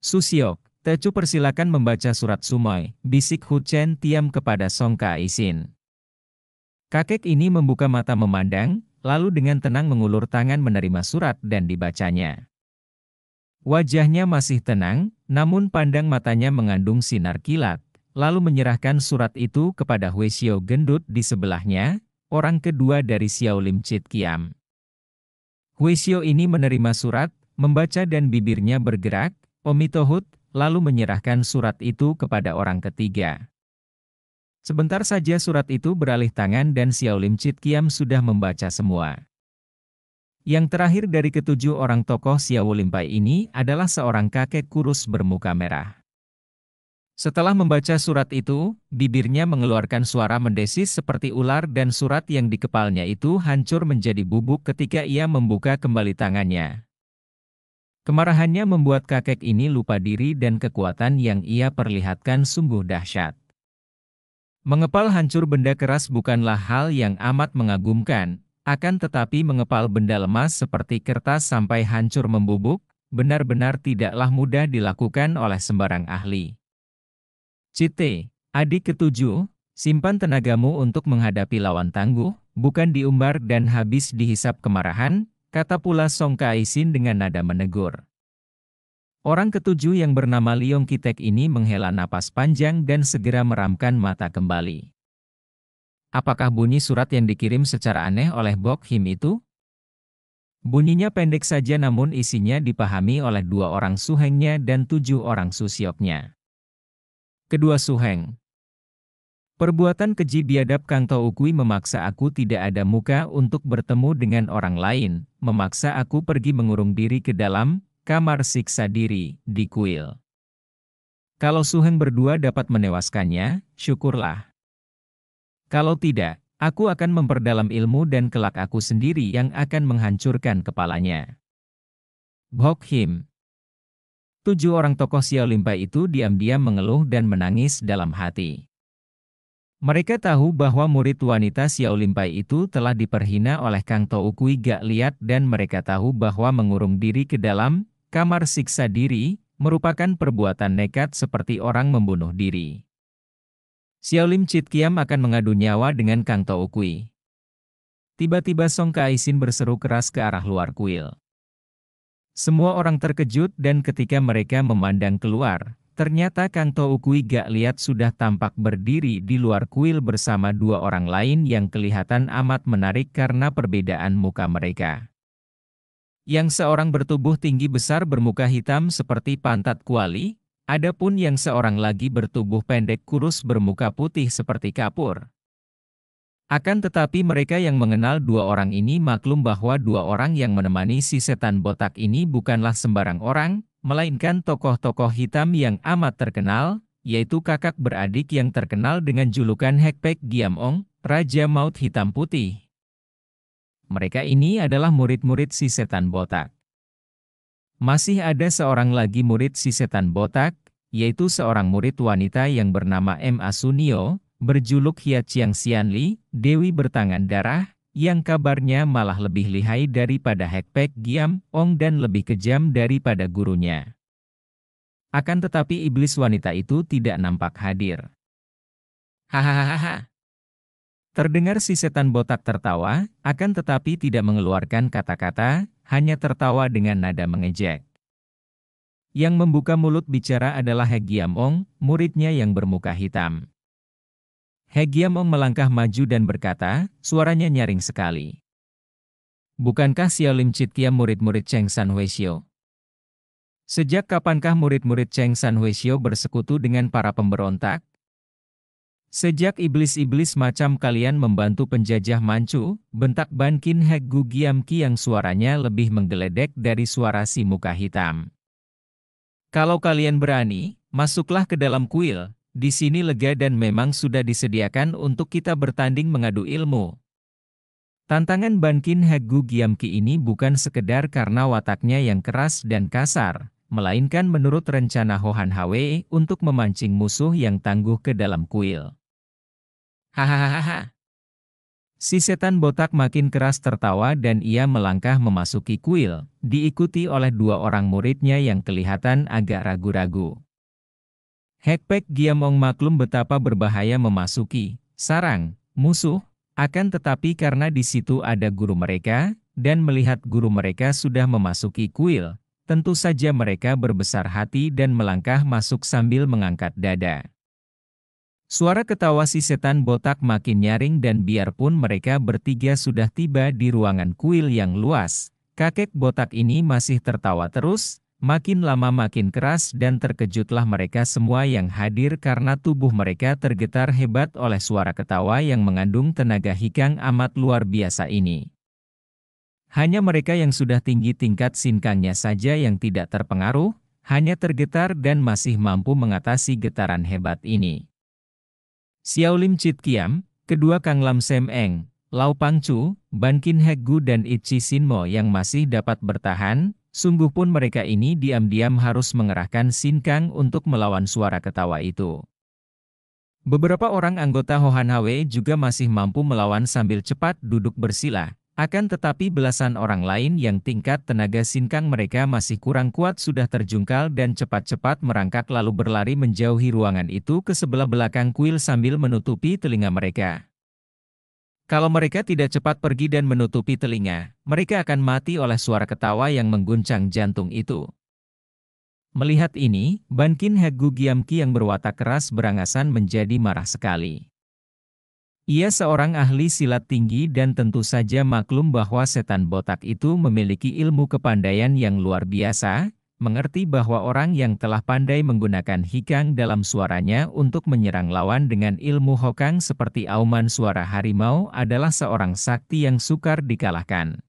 "Susiok, Tecu persilakan membaca surat Sumoi," bisik Hu Chen Tiam kepada Song Kaaisin. Kakek ini membuka mata memandang, lalu dengan tenang mengulur tangan menerima surat dan dibacanya. Wajahnya masih tenang, namun pandang matanya mengandung sinar kilat, lalu menyerahkan surat itu kepada Hui Xiao gendut di sebelahnya, orang kedua dari Xiao Lim Chit Kiam. Hui Xiao ini menerima surat, membaca dan bibirnya bergerak, omitohut, lalu menyerahkan surat itu kepada orang ketiga. Sebentar saja surat itu beralih tangan dan Xiao Lim Chit Kiam sudah membaca semua. Yang terakhir dari ketujuh orang tokoh Xiao Limpai ini adalah seorang kakek kurus bermuka merah. Setelah membaca surat itu, bibirnya mengeluarkan suara mendesis seperti ular dan surat yang di kepalanya itu hancur menjadi bubuk ketika ia membuka kembali tangannya. Kemarahannya membuat kakek ini lupa diri dan kekuatan yang ia perlihatkan sungguh dahsyat. Mengepal hancur benda keras bukanlah hal yang amat mengagumkan, akan tetapi mengepal benda lemas seperti kertas sampai hancur membubuk, benar-benar tidaklah mudah dilakukan oleh sembarang ahli. Cite, adik ketujuh, simpan tenagamu untuk menghadapi lawan tangguh, bukan diumbar dan habis dihisap kemarahan, kata pula Song Kaisin dengan nada menegur. Orang ketujuh yang bernama Leong Kitek ini menghela napas panjang dan segera meramkan mata kembali. Apakah bunyi surat yang dikirim secara aneh oleh Bok Him itu? Bunyinya pendek saja namun isinya dipahami oleh 2 orang suhengnya dan 7 orang susioknya. Kedua suheng. Perbuatan keji biadab Kang To Ukui memaksa aku tidak ada muka untuk bertemu dengan orang lain, memaksa aku pergi mengurung diri ke dalam kamar siksa diri, di kuil. Kalau suheng berdua dapat menewaskannya, syukurlah. Kalau tidak, aku akan memperdalam ilmu dan kelak aku sendiri yang akan menghancurkan kepalanya. Bok Him. 7 orang tokoh Xiao Limpai itu diam-diam mengeluh dan menangis dalam hati. Mereka tahu bahwa murid wanita Xiao Limpai itu telah diperhina oleh Kang To Ukui Gak Liat dan mereka tahu bahwa mengurung diri ke dalam kamar siksa diri merupakan perbuatan nekat seperti orang membunuh diri. Xiao Lim Chit Kiam akan mengadu nyawa dengan Kang To Ukui. Tiba-tiba Song Kaisin berseru keras ke arah luar kuil. Semua orang terkejut dan ketika mereka memandang keluar, ternyata Kang To Ukui Gak Liat sudah tampak berdiri di luar kuil bersama 2 orang lain yang kelihatan amat menarik karena perbedaan muka mereka. Yang seorang bertubuh tinggi besar bermuka hitam seperti pantat kuali, adapun yang seorang lagi bertubuh pendek kurus bermuka putih seperti kapur. Akan tetapi mereka yang mengenal 2 orang ini maklum bahwa 2 orang yang menemani si setan botak ini bukanlah sembarang orang, melainkan tokoh-tokoh hitam yang amat terkenal, yaitu kakak beradik yang terkenal dengan julukan Hekpek Giam-ong, Raja Maut Hitam Putih. Mereka ini adalah murid-murid si setan botak. Masih ada seorang lagi murid si setan botak, yaitu seorang murid wanita yang bernama M. Asunio, berjuluk Hia Chiang Xianli, Dewi bertangan darah, yang kabarnya malah lebih lihai daripada Hekpek Giam-ong dan lebih kejam daripada gurunya. Akan tetapi iblis wanita itu tidak nampak hadir. Hahaha. Terdengar si setan botak tertawa, akan tetapi tidak mengeluarkan kata-kata, hanya tertawa dengan nada mengejek. Yang membuka mulut bicara adalah He Giam-ong, muridnya yang bermuka hitam. He Giam-ong melangkah maju dan berkata, suaranya nyaring sekali. Bukankah Xiao Lim Chit Kiam murid-murid Cheng San Huaishio? Sejak kapankah murid-murid Cheng San Huaishio bersekutu dengan para pemberontak? Sejak iblis-iblis macam kalian membantu penjajah Manchu, bentak Ban Kin Hek Gu Giam Ki yang suaranya lebih menggeledek dari suara si muka hitam. Kalau kalian berani, masuklah ke dalam kuil. Di sini lega dan memang sudah disediakan untuk kita bertanding mengadu ilmu. Tantangan Ban Kin Hek Gu Giam Ki ini bukan sekedar karena wataknya yang keras dan kasar, melainkan menurut rencana Hohan Hwe untuk memancing musuh yang tangguh ke dalam kuil. Hahaha. Si setan botak makin keras tertawa dan ia melangkah memasuki kuil, diikuti oleh 2 orang muridnya yang kelihatan agak ragu-ragu. Hekpek Giam-ong maklum betapa berbahaya memasuki sarang musuh, akan tetapi karena di situ ada guru mereka, dan melihat guru mereka sudah memasuki kuil, tentu saja mereka berbesar hati dan melangkah masuk sambil mengangkat dada. Suara ketawa si setan botak makin nyaring dan biarpun mereka bertiga sudah tiba di ruangan kuil yang luas, kakek botak ini masih tertawa terus. Makin lama makin keras dan terkejutlah mereka semua yang hadir karena tubuh mereka tergetar hebat oleh suara ketawa yang mengandung tenaga hikang amat luar biasa ini. Hanya mereka yang sudah tinggi tingkat sinkangnya saja yang tidak terpengaruh, hanya tergetar dan masih mampu mengatasi getaran hebat ini. Xiao Lim Chit Kiam, kedua Kang Lam Sem Eng, Lau Pangchu, Ban Kin Hek-gu dan Itchi Sinmo yang masih dapat bertahan, sungguh pun mereka ini diam-diam harus mengerahkan Sin Kang untuk melawan suara ketawa itu. Beberapa orang anggota Hohan Hwe juga masih mampu melawan sambil cepat duduk bersila. Akan tetapi belasan orang lain yang tingkat tenaga Sin Kang mereka masih kurang kuat sudah terjungkal dan cepat-cepat merangkak lalu berlari menjauhi ruangan itu ke sebelah belakang kuil sambil menutupi telinga mereka. Kalau mereka tidak cepat pergi dan menutupi telinga, mereka akan mati oleh suara ketawa yang mengguncang jantung itu. Melihat ini, Ban Kin Hek-gu Giam-ki yang berwatak keras berangasan menjadi marah sekali. Ia seorang ahli silat tinggi dan tentu saja maklum bahwa setan botak itu memiliki ilmu kepandaian yang luar biasa, mengerti bahwa orang yang telah pandai menggunakan hikang dalam suaranya untuk menyerang lawan dengan ilmu hokang seperti auman suara harimau adalah seorang sakti yang sukar dikalahkan.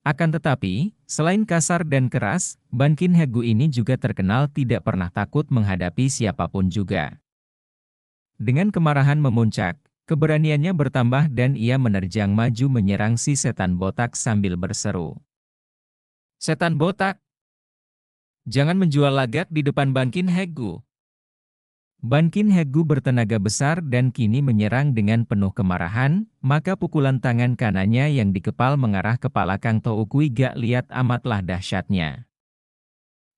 Akan tetapi, selain kasar dan keras, Ban Kin Hek-gu ini juga terkenal tidak pernah takut menghadapi siapapun juga. Dengan kemarahan memuncak, keberaniannya bertambah dan ia menerjang maju menyerang si setan botak sambil berseru. "Setan botak! Jangan menjual lagak di depan Ban Kin Hek-gu." Ban Kin Hek-gu bertenaga besar dan kini menyerang dengan penuh kemarahan, maka pukulan tangan kanannya yang dikepal mengarah kepala Kang Toukui gak liat amatlah dahsyatnya.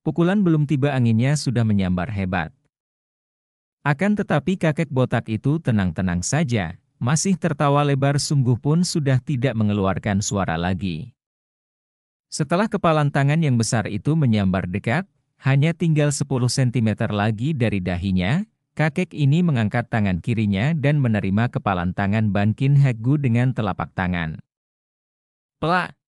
Pukulan belum tiba anginnya sudah menyambar hebat. Akan tetapi kakek botak itu tenang-tenang saja, masih tertawa lebar sungguh pun sudah tidak mengeluarkan suara lagi. Setelah kepalan tangan yang besar itu menyambar dekat, hanya tinggal 10 cm lagi dari dahinya, kakek ini mengangkat tangan kirinya dan menerima kepalan tangan Ban Kin Hek-gu dengan telapak tangan. Plak!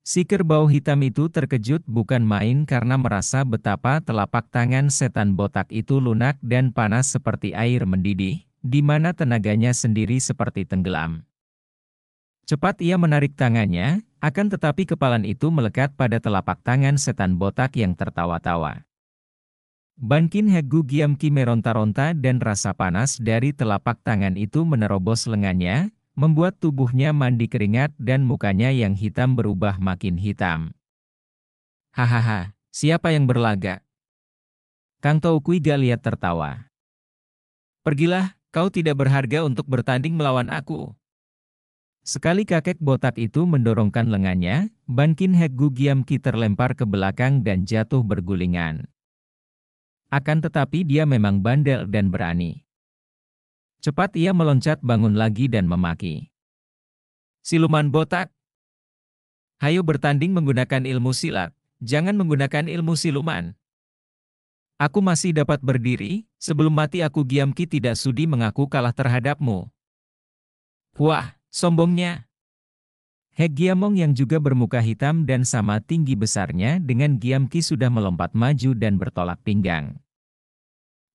Si kerbau hitam itu terkejut bukan main karena merasa betapa telapak tangan setan botak itu lunak dan panas seperti air mendidih, di mana tenaganya sendiri seperti tenggelam. Cepat ia menarik tangannya, akan tetapi kepalan itu melekat pada telapak tangan setan botak yang tertawa-tawa. Ban Kin Hek-gu Giam-ki meronta-ronta dan rasa panas dari telapak tangan itu menerobos lengannya, membuat tubuhnya mandi keringat dan mukanya yang hitam berubah makin hitam. "Hahaha, siapa yang berlagak?" Kang Toukui gak lihat tertawa. "Pergilah, kau tidak berharga untuk bertanding melawan aku." Sekali kakek botak itu mendorongkan lengannya, Ban Kin Hek-gu Giam-ki terlempar ke belakang dan jatuh bergulingan. Akan tetapi dia memang bandel dan berani. Cepat ia meloncat bangun lagi dan memaki. "Siluman botak! Hayo bertanding menggunakan ilmu silat, jangan menggunakan ilmu siluman. Aku masih dapat berdiri, sebelum mati aku Giam-ki tidak sudi mengaku kalah terhadapmu." Wah, sombongnya! Hek Giamong yang juga bermuka hitam dan sama tinggi besarnya dengan Giam-ki sudah melompat maju dan bertolak pinggang.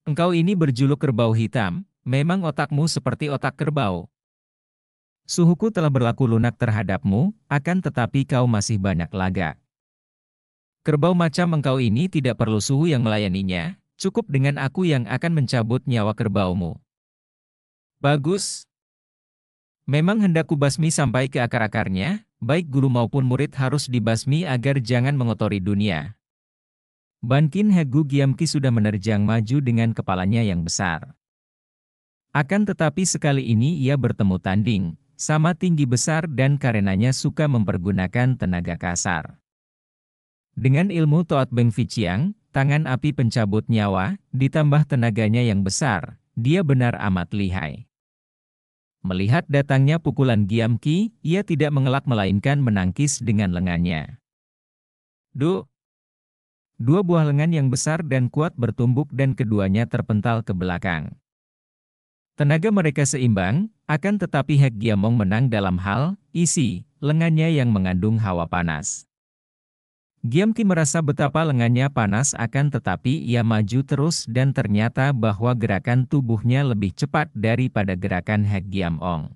"Engkau ini berjuluk kerbau hitam. Memang otakmu seperti otak kerbau. Suhuku telah berlaku lunak terhadapmu, akan tetapi kau masih banyak lagak. Kerbau macam engkau ini tidak perlu suhu yang melayaninya, cukup dengan aku yang akan mencabut nyawa kerbaumu." "Bagus. Memang hendak kubasmi sampai ke akar-akarnya, baik guru maupun murid harus dibasmi agar jangan mengotori dunia." Ban Kin Hek-gu Giam-ki sudah menerjang maju dengan kepalanya yang besar. Akan tetapi sekali ini ia bertemu tanding, sama tinggi besar dan karenanya suka mempergunakan tenaga kasar. Dengan ilmu Toat Beng Ficiang, tangan api pencabut nyawa, ditambah tenaganya yang besar, dia benar amat lihai. Melihat datangnya pukulan Giam-ki, ia tidak mengelak melainkan menangkis dengan lengannya. Duh! Dua buah lengan yang besar dan kuat bertumbuk dan keduanya terpental ke belakang. Tenaga mereka seimbang, akan tetapi Hek Giamong menang dalam hal isi lengannya yang mengandung hawa panas. Giam-ki merasa betapa lengannya panas akan tetapi ia maju terus dan ternyata bahwa gerakan tubuhnya lebih cepat daripada gerakan Hek Giamong.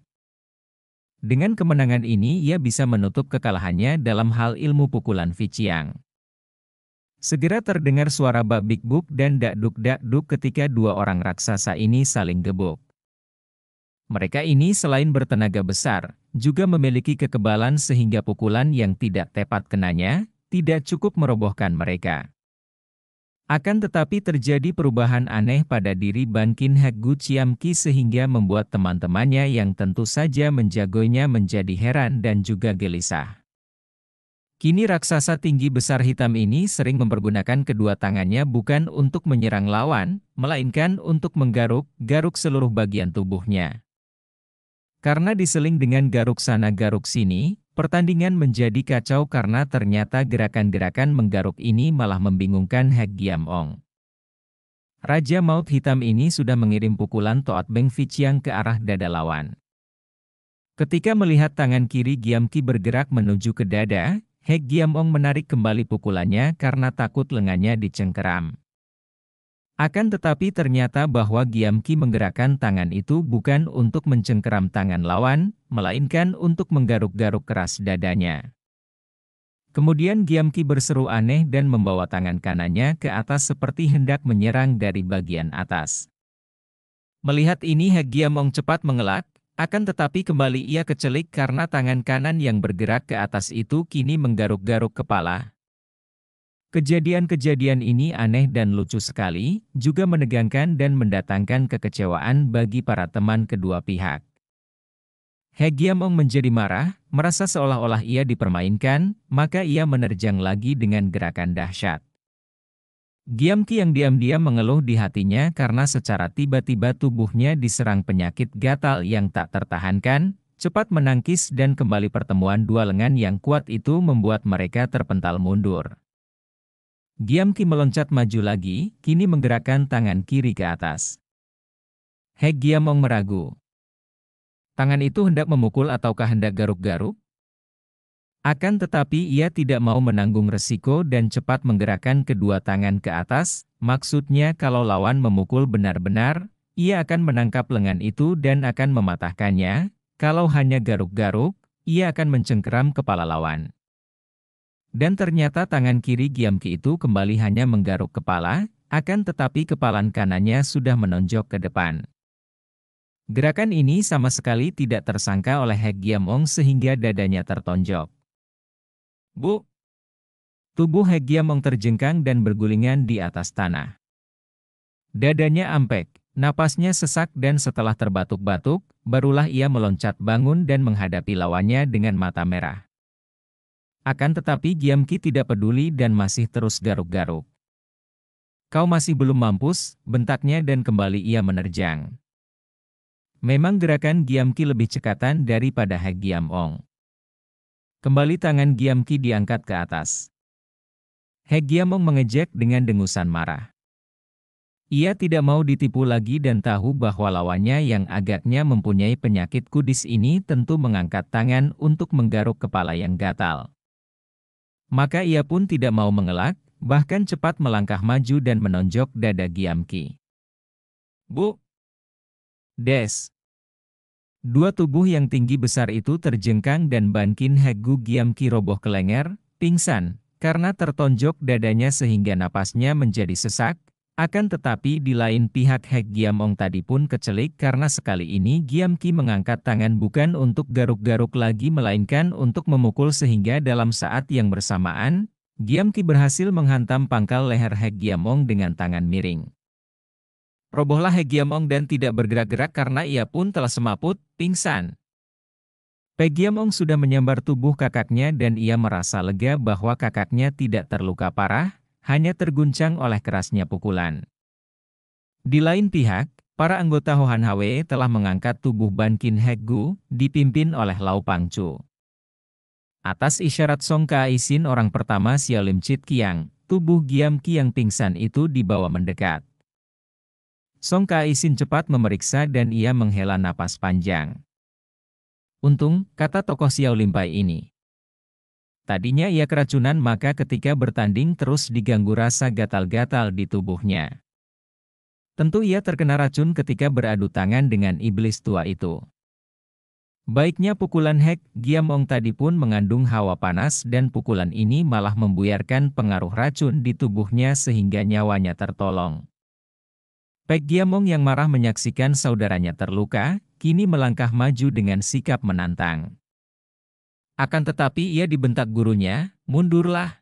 Dengan kemenangan ini ia bisa menutup kekalahannya dalam hal ilmu pukulan Ficiang. Segera terdengar suara babik-buk dan dakduk-dakduk ketika dua orang raksasa ini saling gebuk. Mereka ini selain bertenaga besar, juga memiliki kekebalan sehingga pukulan yang tidak tepat kenanya, tidak cukup merobohkan mereka. Akan tetapi terjadi perubahan aneh pada diri Ban Kin Heggu Ciamki sehingga membuat teman-temannya yang tentu saja menjagonya menjadi heran dan juga gelisah. Kini raksasa tinggi besar hitam ini sering mempergunakan kedua tangannya bukan untuk menyerang lawan, melainkan untuk menggaruk-garuk seluruh bagian tubuhnya. Karena diseling dengan garuk sana garuk sini, pertandingan menjadi kacau karena ternyata gerakan-gerakan menggaruk ini malah membingungkan Hek Giam Ong. Raja Maut Hitam ini sudah mengirim pukulan Toat Beng Vichiang ke arah dada lawan. Ketika melihat tangan kiri Giamki bergerak menuju ke dada, Hek Giam Ong menarik kembali pukulannya karena takut lengannya dicengkeram. Akan tetapi ternyata bahwa Giamki menggerakkan tangan itu bukan untuk mencengkeram tangan lawan, melainkan untuk menggaruk-garuk keras dadanya. Kemudian Giamki berseru aneh dan membawa tangan kanannya ke atas seperti hendak menyerang dari bagian atas. Melihat ini Hek Giam Ong cepat mengelak, akan tetapi kembali ia kecelik karena tangan kanan yang bergerak ke atas itu kini menggaruk-garuk kepala. Kejadian-kejadian ini aneh dan lucu sekali, juga menegangkan dan mendatangkan kekecewaan bagi para teman kedua pihak. Hek Giam Ong menjadi marah, merasa seolah-olah ia dipermainkan, maka ia menerjang lagi dengan gerakan dahsyat. Giamki yang diam-diam mengeluh di hatinya karena secara tiba-tiba tubuhnya diserang penyakit gatal yang tak tertahankan, cepat menangkis dan kembali pertemuan dua lengan yang kuat itu membuat mereka terpental mundur. Giamki meloncat maju lagi, kini menggerakkan tangan kiri ke atas. Hek Giam Ong meragu. Tangan itu hendak memukul ataukah hendak garuk-garuk? Akan tetapi ia tidak mau menanggung resiko dan cepat menggerakkan kedua tangan ke atas, maksudnya kalau lawan memukul benar-benar, ia akan menangkap lengan itu dan akan mematahkannya, kalau hanya garuk-garuk, ia akan mencengkeram kepala lawan. Dan ternyata tangan kiri Giamki itu kembali hanya menggaruk kepala, akan tetapi kepalan kanannya sudah menonjok ke depan. Gerakan ini sama sekali tidak tersangka oleh Hek Giam Ong sehingga dadanya tertonjok. Bu! Tubuh Hek Giam Ong terjengkang dan bergulingan di atas tanah. Dadanya ampek, napasnya sesak dan setelah terbatuk-batuk, barulah ia meloncat bangun dan menghadapi lawannya dengan mata merah. Akan tetapi Giamki tidak peduli dan masih terus garuk-garuk. Kau masih belum mampus, bentaknya dan kembali ia menerjang. Memang gerakan Giamki lebih cekatan daripada Hek Giam Ong. Kembali tangan Giamki diangkat ke atas. Hek Giam Ong mengejek dengan dengusan marah. Ia tidak mau ditipu lagi dan tahu bahwa lawannya yang agaknya mempunyai penyakit kudis ini tentu mengangkat tangan untuk menggaruk kepala yang gatal. Maka ia pun tidak mau mengelak, bahkan cepat melangkah maju dan menonjok dada Giamki. Bu! Des! Dua tubuh yang tinggi besar itu terjengkang dan Ban Kin Heggu Giamki roboh ke lenger, pingsan, karena tertonjok dadanya sehingga napasnya menjadi sesak. Akan tetapi di lain pihak Hek Giam Ong tadi pun kecelik karena sekali ini Giamki mengangkat tangan bukan untuk garuk-garuk lagi melainkan untuk memukul sehingga dalam saat yang bersamaan, Giamki berhasil menghantam pangkal leher Hek Giam Ong dengan tangan miring. Robohlah Hek Giam Ong dan tidak bergerak-gerak karena ia pun telah semaput, pingsan. Hek Giam Ong sudah menyambar tubuh kakaknya dan ia merasa lega bahwa kakaknya tidak terluka parah, hanya terguncang oleh kerasnya pukulan. Di lain pihak, para anggota Hohan Hwe telah mengangkat tubuh Ban Kin Heggu, dipimpin oleh Lau Pangcu. Atas isyarat Song Ka-isin orang pertama Xiao Lim Chit Kiang, tubuh Giamki yang pingsan itu dibawa mendekat. Song Ka-isin cepat memeriksa dan ia menghela napas panjang. Untung, kata tokoh Xiao Lim Pai ini. Tadinya ia keracunan maka ketika bertanding terus diganggu rasa gatal-gatal di tubuhnya. Tentu ia terkena racun ketika beradu tangan dengan iblis tua itu. Baiknya pukulan Hek Giamong tadi pun mengandung hawa panas dan pukulan ini malah membuyarkan pengaruh racun di tubuhnya sehingga nyawanya tertolong. Pek Giamong yang marah menyaksikan saudaranya terluka, kini melangkah maju dengan sikap menantang. Akan tetapi ia dibentak gurunya, "Mundurlah."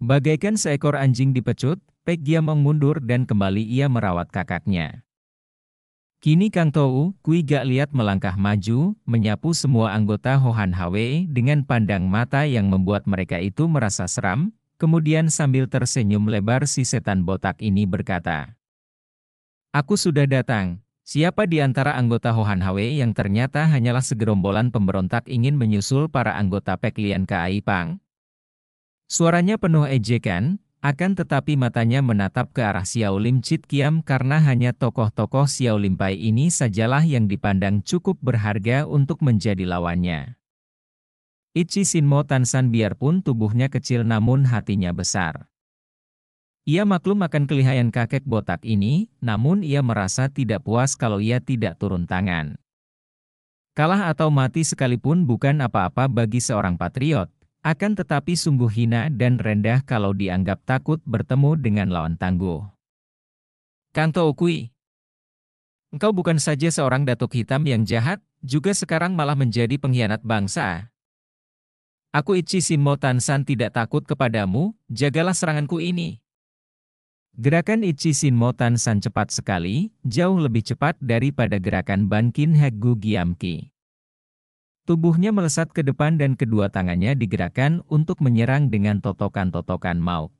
Bagaikan seekor anjing dipecut, Pek Giamong mundur dan kembali ia merawat kakaknya. Kini Kang Tou Kui gak liat melangkah maju, menyapu semua anggota Hohan Hwe dengan pandang mata yang membuat mereka itu merasa seram, kemudian sambil tersenyum lebar si setan botak ini berkata, "Aku sudah datang. Siapa di antara anggota Hohan Hwe yang ternyata hanyalah segerombolan pemberontak ingin menyusul para anggota Pek Lian Kai Pang?" Suaranya penuh ejekan. Akan tetapi matanya menatap ke arah Xiao Lim Chit Kiam karena hanya tokoh-tokoh Xiao Lim Pai ini sajalah yang dipandang cukup berharga untuk menjadi lawannya. Ichi Sinmo Tansan biarpun tubuhnya kecil namun hatinya besar. Ia maklum akan kelihayan kakek botak ini, namun ia merasa tidak puas kalau ia tidak turun tangan. Kalah atau mati sekalipun bukan apa-apa bagi seorang patriot. Akan tetapi sungguh hina dan rendah kalau dianggap takut bertemu dengan lawan tangguh. Kang Tou Kui, engkau bukan saja seorang datuk hitam yang jahat, juga sekarang malah menjadi pengkhianat bangsa. Aku Ichi Sinmo Tansan tidak takut kepadamu, jagalah seranganku ini. Gerakan Ichi Sinmo Tansan cepat sekali, jauh lebih cepat daripada gerakan Ban Kin Hek Gu Giam Ki. Tubuhnya melesat ke depan dan kedua tangannya digerakkan untuk menyerang dengan totokan-totokan maut.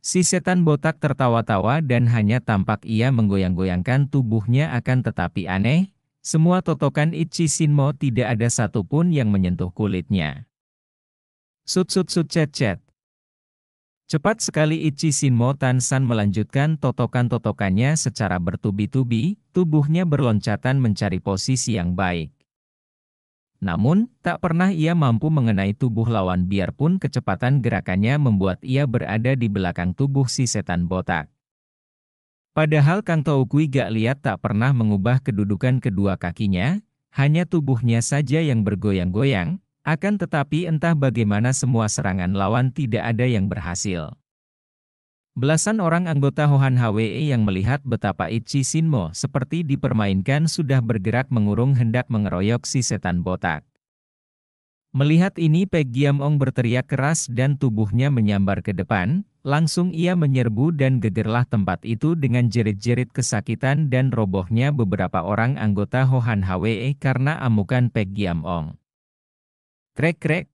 Si setan botak tertawa-tawa dan hanya tampak ia menggoyang-goyangkan tubuhnya akan tetapi aneh, semua totokan Ichi Sinmo tidak ada satupun yang menyentuh kulitnya. Sut-sut-sut cet-cet. Cepat sekali Ichi Sinmo Tansan melanjutkan totokan-totokannya secara bertubi-tubi, tubuhnya berloncatan mencari posisi yang baik. Namun, tak pernah ia mampu mengenai tubuh lawan biarpun kecepatan gerakannya membuat ia berada di belakang tubuh si setan botak. Padahal Kang Tou Kui gak lihat tak pernah mengubah kedudukan kedua kakinya, hanya tubuhnya saja yang bergoyang-goyang, akan tetapi entah bagaimana semua serangan lawan tidak ada yang berhasil. Belasan orang anggota Hohan Hwe yang melihat betapa Ichi Sinmo seperti dipermainkan sudah bergerak mengurung hendak mengeroyok si setan botak. Melihat ini Pek Giamong berteriak keras dan tubuhnya menyambar ke depan, langsung ia menyerbu dan gegerlah tempat itu dengan jerit-jerit kesakitan dan robohnya beberapa orang anggota Hohan Hwe karena amukan Pek Giamong. Krek-krek.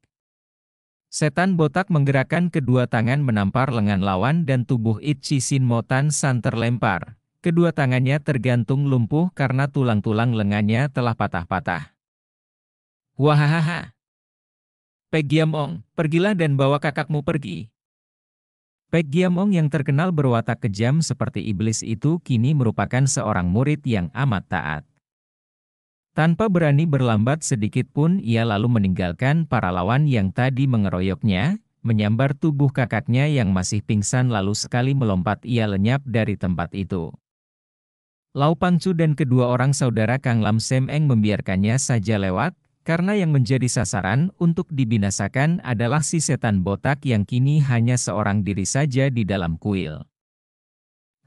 Setan botak menggerakkan kedua tangan menampar lengan lawan dan tubuh Ichi Sinmo Tansan terlempar. Kedua tangannya tergantung lumpuh karena tulang-tulang lengannya telah patah-patah. Wahahaha. Pek Giamong, pergilah dan bawa kakakmu pergi. Pek Giamong yang terkenal berwatak kejam seperti iblis itu kini merupakan seorang murid yang amat taat. Tanpa berani berlambat sedikit pun ia lalu meninggalkan para lawan yang tadi mengeroyoknya, menyambar tubuh kakaknya yang masih pingsan lalu sekali melompat ia lenyap dari tempat itu. Lau Pangcu dan kedua orang saudara Kang Lam Sem Eng membiarkannya saja lewat, karena yang menjadi sasaran untuk dibinasakan adalah si setan botak yang kini hanya seorang diri saja di dalam kuil.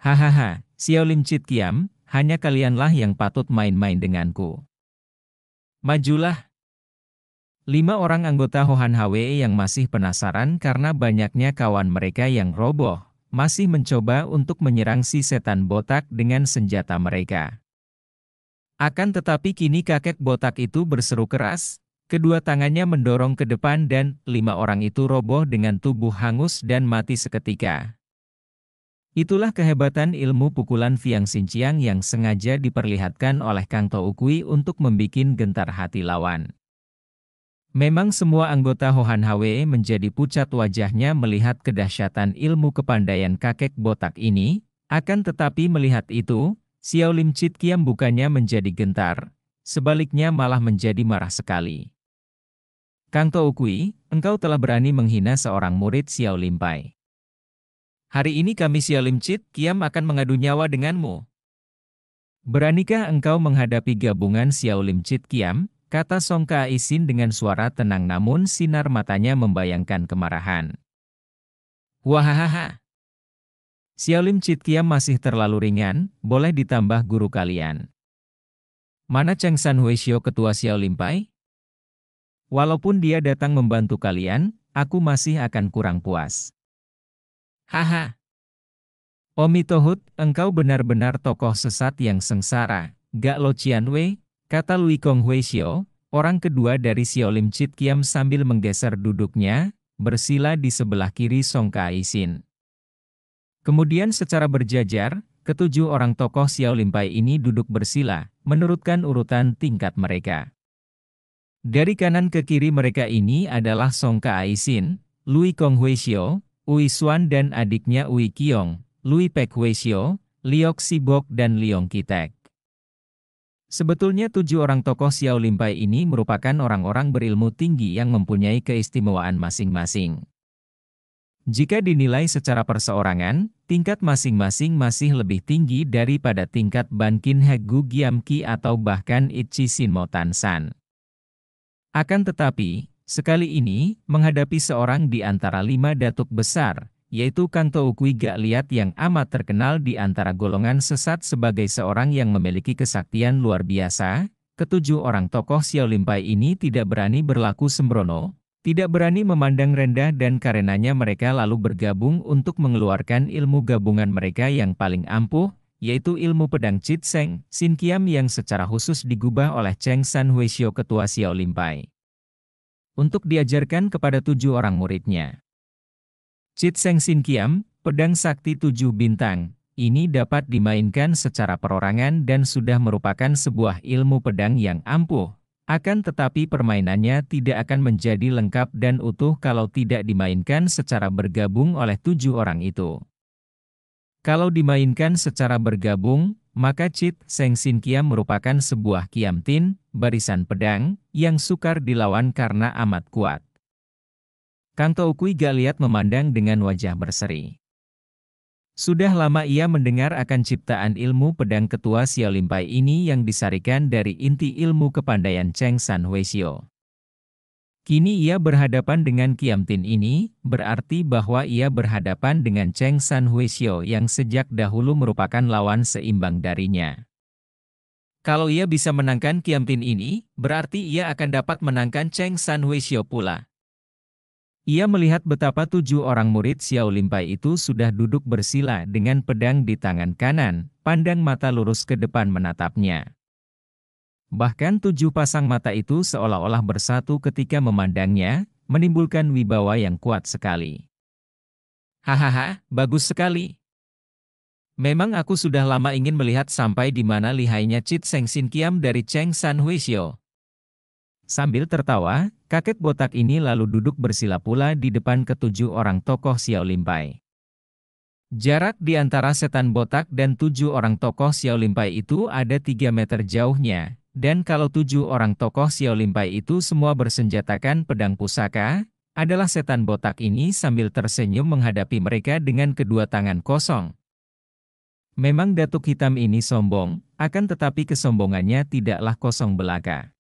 Hahaha, Xiao Lim Chit Kiam, hanya kalianlah yang patut main-main denganku. Majulah. 5 orang anggota Hohan Hwe yang masih penasaran karena banyaknya kawan mereka yang roboh, masih mencoba untuk menyerang si setan botak dengan senjata mereka. Akan tetapi kini kakek botak itu berseru keras, kedua tangannya mendorong ke depan dan 5 orang itu roboh dengan tubuh hangus dan mati seketika. Itulah kehebatan ilmu pukulan Fiang Xinjiang yang sengaja diperlihatkan oleh Kang Tou Kui untuk membikin gentar hati lawan. Memang semua anggota Hohan Hwe menjadi pucat wajahnya melihat kedahsyatan ilmu kepandaian kakek botak ini, akan tetapi melihat itu, Xiao Lim Chit Kiam bukannya menjadi gentar, sebaliknya malah menjadi marah sekali. Kang Tou Kui, engkau telah berani menghina seorang murid Xiao Lim Pai. Hari ini kami Xiao Lim Chit Kiam akan mengadu nyawa denganmu. Beranikah engkau menghadapi gabungan Xiao Lim Chit Kiam? Kata Song Kai-sin dengan suara tenang namun sinar matanya membayangkan kemarahan. Wahahaha. Xiao Lim Chit Kiam masih terlalu ringan, boleh ditambah guru kalian. Mana Cheng San Huaishio ketua Xiao Lim Pai? Walaupun dia datang membantu kalian, aku masih akan kurang puas. Haha. Omi Tohut, engkau benar-benar tokoh sesat yang sengsara. Gak Lo Qianwei, kata Lui Kong Huaishio, orang kedua dari Xiao Lim Chit Kiam sambil menggeser duduknya, bersila di sebelah kiri Song Kai-sin. Kemudian secara berjajar, ketujuh orang tokoh Xiao Lim Pai ini duduk bersila, menurutkan urutan tingkat mereka. Dari kanan ke kiri mereka ini adalah Song Kai-sin, Lui Kong Huaishio, Ui Xuan dan adiknya Ui Qiong, Lui Pek Huaishio, Liok Sibok dan Liong Kitek. Sebetulnya tujuh orang tokoh Xiao Lim Pai ini merupakan orang-orang berilmu tinggi yang mempunyai keistimewaan masing-masing. Jika dinilai secara perseorangan, tingkat masing-masing masih lebih tinggi daripada tingkat Ban Kin He Gu Giam Ki atau bahkan Itchi Sin Mo Tan San. Akan tetapi, sekali ini, menghadapi seorang di antara 5 datuk besar, yaitu Kang Tou Kui Gak Liat yang amat terkenal di antara golongan sesat sebagai seorang yang memiliki kesaktian luar biasa, ketujuh orang tokoh Xiao Lim Pai ini tidak berani berlaku sembrono, tidak berani memandang rendah dan karenanya mereka lalu bergabung untuk mengeluarkan ilmu gabungan mereka yang paling ampuh, yaitu ilmu pedang Chit Seng, Sin Kiam yang secara khusus digubah oleh Cheng San Huaishio ketua Xiao Lim Pai, untuk diajarkan kepada 7 orang muridnya. Chit Seng Sin Kiam, pedang sakti 7 bintang, ini dapat dimainkan secara perorangan dan sudah merupakan sebuah ilmu pedang yang ampuh. Akan tetapi permainannya tidak akan menjadi lengkap dan utuh kalau tidak dimainkan secara bergabung oleh 7 orang itu. Kalau dimainkan secara bergabung, maka Chit Seng Sin Kiam merupakan sebuah Kiam Tin, barisan pedang, yang sukar dilawan karena amat kuat. Kang Tou Kui Gak Liat memandang dengan wajah berseri. Sudah lama ia mendengar akan ciptaan ilmu pedang ketua Xiao Lim Pai ini yang disarikan dari inti ilmu kepandaian Cheng San Huaishio. Kini ia berhadapan dengan Kiam Tin ini, berarti bahwa ia berhadapan dengan Cheng San Huaishio yang sejak dahulu merupakan lawan seimbang darinya. Kalau ia bisa menangkan Kiam Tin ini, berarti ia akan dapat menangkan Cheng San Huaishio pula. Ia melihat betapa 7 orang murid Xiao Lim Pai itu sudah duduk bersila dengan pedang di tangan kanan, pandang mata lurus ke depan menatapnya. Bahkan 7 pasang mata itu seolah-olah bersatu ketika memandangnya, menimbulkan wibawa yang kuat sekali. Hahaha, bagus sekali. Memang aku sudah lama ingin melihat sampai di mana lihainya Chit Seng Sin Kiam dari Cheng San Huaishio. Sambil tertawa, kakek botak ini lalu duduk bersila pula di depan ke-7 orang tokoh Xiao Lim Pai. Jarak di antara setan botak dan 7 orang tokoh Xiao Lim Pai itu ada 3 meter jauhnya, dan kalau 7 orang tokoh Xiao Lim Pai itu semua bersenjatakan pedang pusaka, adalah setan botak ini sambil tersenyum menghadapi mereka dengan kedua tangan kosong. Memang datuk hitam ini sombong, akan tetapi kesombongannya tidaklah kosong belaka.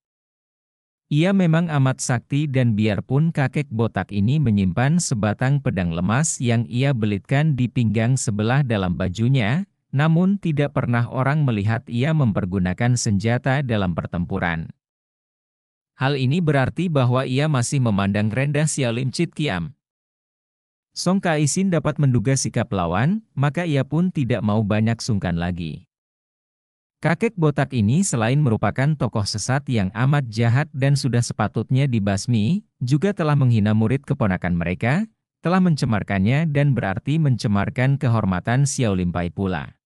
Ia memang amat sakti dan biarpun kakek botak ini menyimpan sebatang pedang lemas yang ia belitkan di pinggang sebelah dalam bajunya, namun tidak pernah orang melihat ia mempergunakan senjata dalam pertempuran. Hal ini berarti bahwa ia masih memandang rendah Xiao Lim Chit Kiam. Song Kai-sin dapat menduga sikap lawan, maka ia pun tidak mau banyak sungkan lagi. Kakek botak ini selain merupakan tokoh sesat yang amat jahat dan sudah sepatutnya dibasmi, juga telah menghina murid keponakan mereka, telah mencemarkannya dan berarti mencemarkan kehormatan Xiao Lim Pai pula.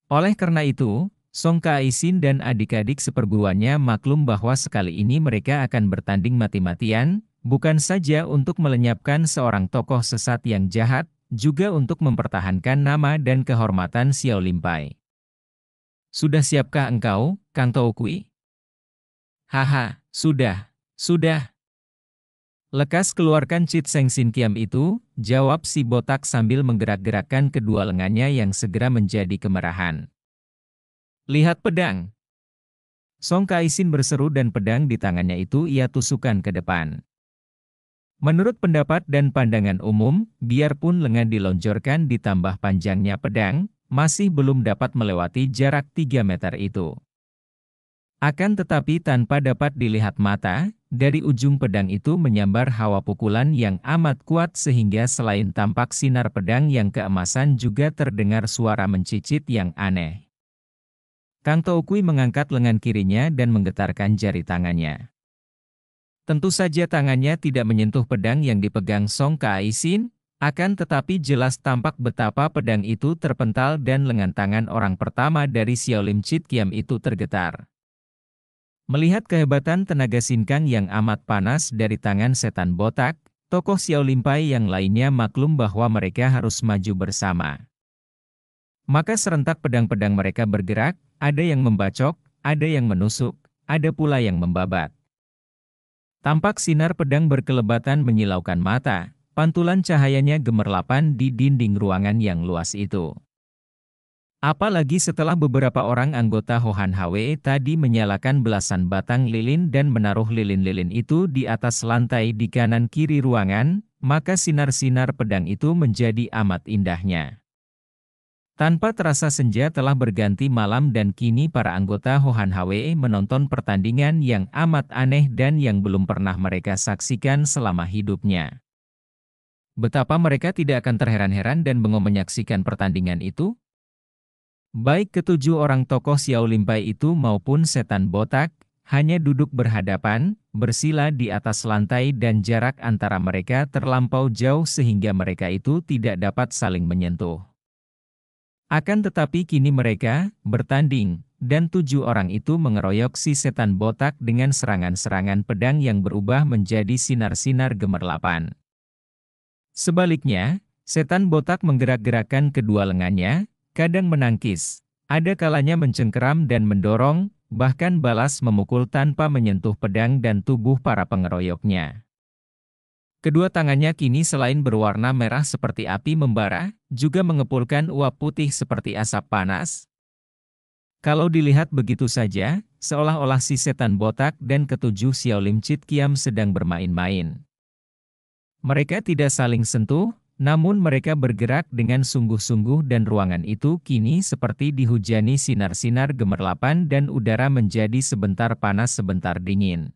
Oleh karena itu, Song Kai-sin dan adik-adik seperguruannya maklum bahwa sekali ini mereka akan bertanding mati-matian, bukan saja untuk melenyapkan seorang tokoh sesat yang jahat, juga untuk mempertahankan nama dan kehormatan Xiao Lim Pai. Sudah siapkah engkau, Kang Tou Kui? Haha, sudah. Lekas keluarkan Chit Seng Sin Kiam itu, jawab si botak sambil menggerak-gerakkan kedua lengannya yang segera menjadi kemerahan. Lihat pedang. Song Kaisin berseru dan pedang di tangannya itu ia tusukkan ke depan. Menurut pendapat dan pandangan umum, biarpun lengan dilonjorkan ditambah panjangnya pedang, masih belum dapat melewati jarak 3 meter itu. Akan tetapi tanpa dapat dilihat mata, dari ujung pedang itu menyambar hawa pukulan yang amat kuat sehingga selain tampak sinar pedang yang keemasan juga terdengar suara mencicit yang aneh. Kang Toukui mengangkat lengan kirinya dan menggetarkan jari tangannya. Tentu saja tangannya tidak menyentuh pedang yang dipegang Song Kaisin, akan tetapi jelas tampak betapa pedang itu terpental dan lengan tangan orang pertama dari Xiao Lim Chit Kiam itu tergetar. Melihat kehebatan tenaga sinkang yang amat panas dari tangan setan botak, tokoh Xiao Limpai yang lainnya maklum bahwa mereka harus maju bersama. Maka serentak pedang-pedang mereka bergerak, ada yang membacok, ada yang menusuk, ada pula yang membabat. Tampak sinar pedang berkelebatan menyilaukan mata, pantulan cahayanya gemerlapan di dinding ruangan yang luas itu. Apalagi setelah beberapa orang anggota Hohan Hwe tadi menyalakan belasan batang lilin dan menaruh lilin-lilin itu di atas lantai di kanan kiri ruangan, maka sinar-sinar pedang itu menjadi amat indahnya. Tanpa terasa senja telah berganti malam dan kini para anggota Hohan Hwe menonton pertandingan yang amat aneh dan yang belum pernah mereka saksikan selama hidupnya. Betapa mereka tidak akan terheran-heran dan bengong menyaksikan pertandingan itu? Baik ketujuh orang tokoh Xiao Limpai itu maupun setan botak, hanya duduk berhadapan, bersila di atas lantai dan jarak antara mereka terlampau jauh sehingga mereka itu tidak dapat saling menyentuh. Akan tetapi kini mereka bertanding, dan 7 orang itu mengeroyok si setan botak dengan serangan-serangan pedang yang berubah menjadi sinar-sinar gemerlapan. Sebaliknya, setan botak menggerak-gerakkan kedua lengannya, kadang menangkis, ada kalanya mencengkeram dan mendorong, bahkan balas memukul tanpa menyentuh pedang dan tubuh para pengeroyoknya. Kedua tangannya kini selain berwarna merah seperti api membara, juga mengepulkan uap putih seperti asap panas. Kalau dilihat begitu saja, seolah-olah si setan botak dan ketujuh Xiao Lim Chit Kiam sedang bermain-main. Mereka tidak saling sentuh, namun mereka bergerak dengan sungguh-sungguh dan ruangan itu kini seperti dihujani sinar-sinar gemerlapan dan udara menjadi sebentar panas sebentar dingin.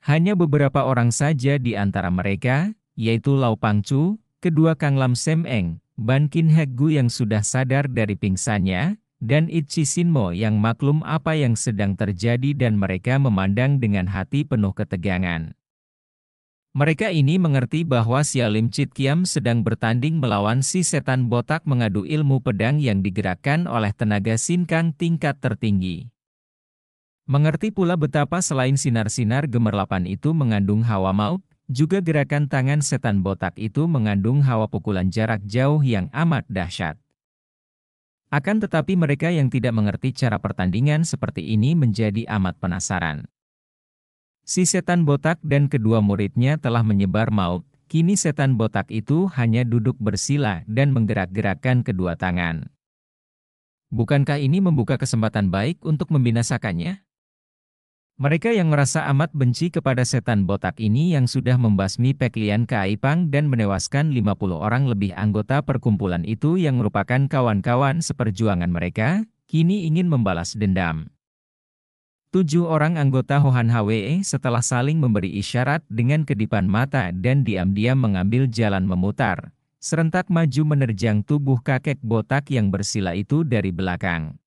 Hanya beberapa orang saja di antara mereka, yaitu Lau Pangcu, kedua Kang Lam Sem Eng, Ban Kin Hek Gu yang sudah sadar dari pingsannya, dan Itchi Sinmo yang maklum apa yang sedang terjadi dan mereka memandang dengan hati penuh ketegangan. Mereka ini mengerti bahwa Xiao Lim Chit Kiam sedang bertanding melawan si setan botak mengadu ilmu pedang yang digerakkan oleh tenaga sinkang tingkat tertinggi. Mengerti pula betapa selain sinar-sinar gemerlapan itu mengandung hawa maut, juga gerakan tangan setan botak itu mengandung hawa pukulan jarak jauh yang amat dahsyat. Akan tetapi mereka yang tidak mengerti cara pertandingan seperti ini menjadi amat penasaran. Si setan botak dan kedua muridnya telah menyebar maut, kini setan botak itu hanya duduk bersila dan menggerak-gerakkan kedua tangan. Bukankah ini membuka kesempatan baik untuk membinasakannya? Mereka yang merasa amat benci kepada setan botak ini yang sudah membasmi Pek Lian Kaipang dan menewaskan 50 orang lebih anggota perkumpulan itu yang merupakan kawan-kawan seperjuangan mereka, kini ingin membalas dendam. 7 orang anggota Hohan Hwe setelah saling memberi isyarat dengan kedipan mata dan diam-diam mengambil jalan memutar, serentak maju menerjang tubuh kakek botak yang bersila itu dari belakang.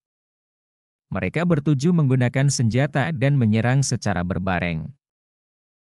Mereka bertuju menggunakan senjata dan menyerang secara berbareng.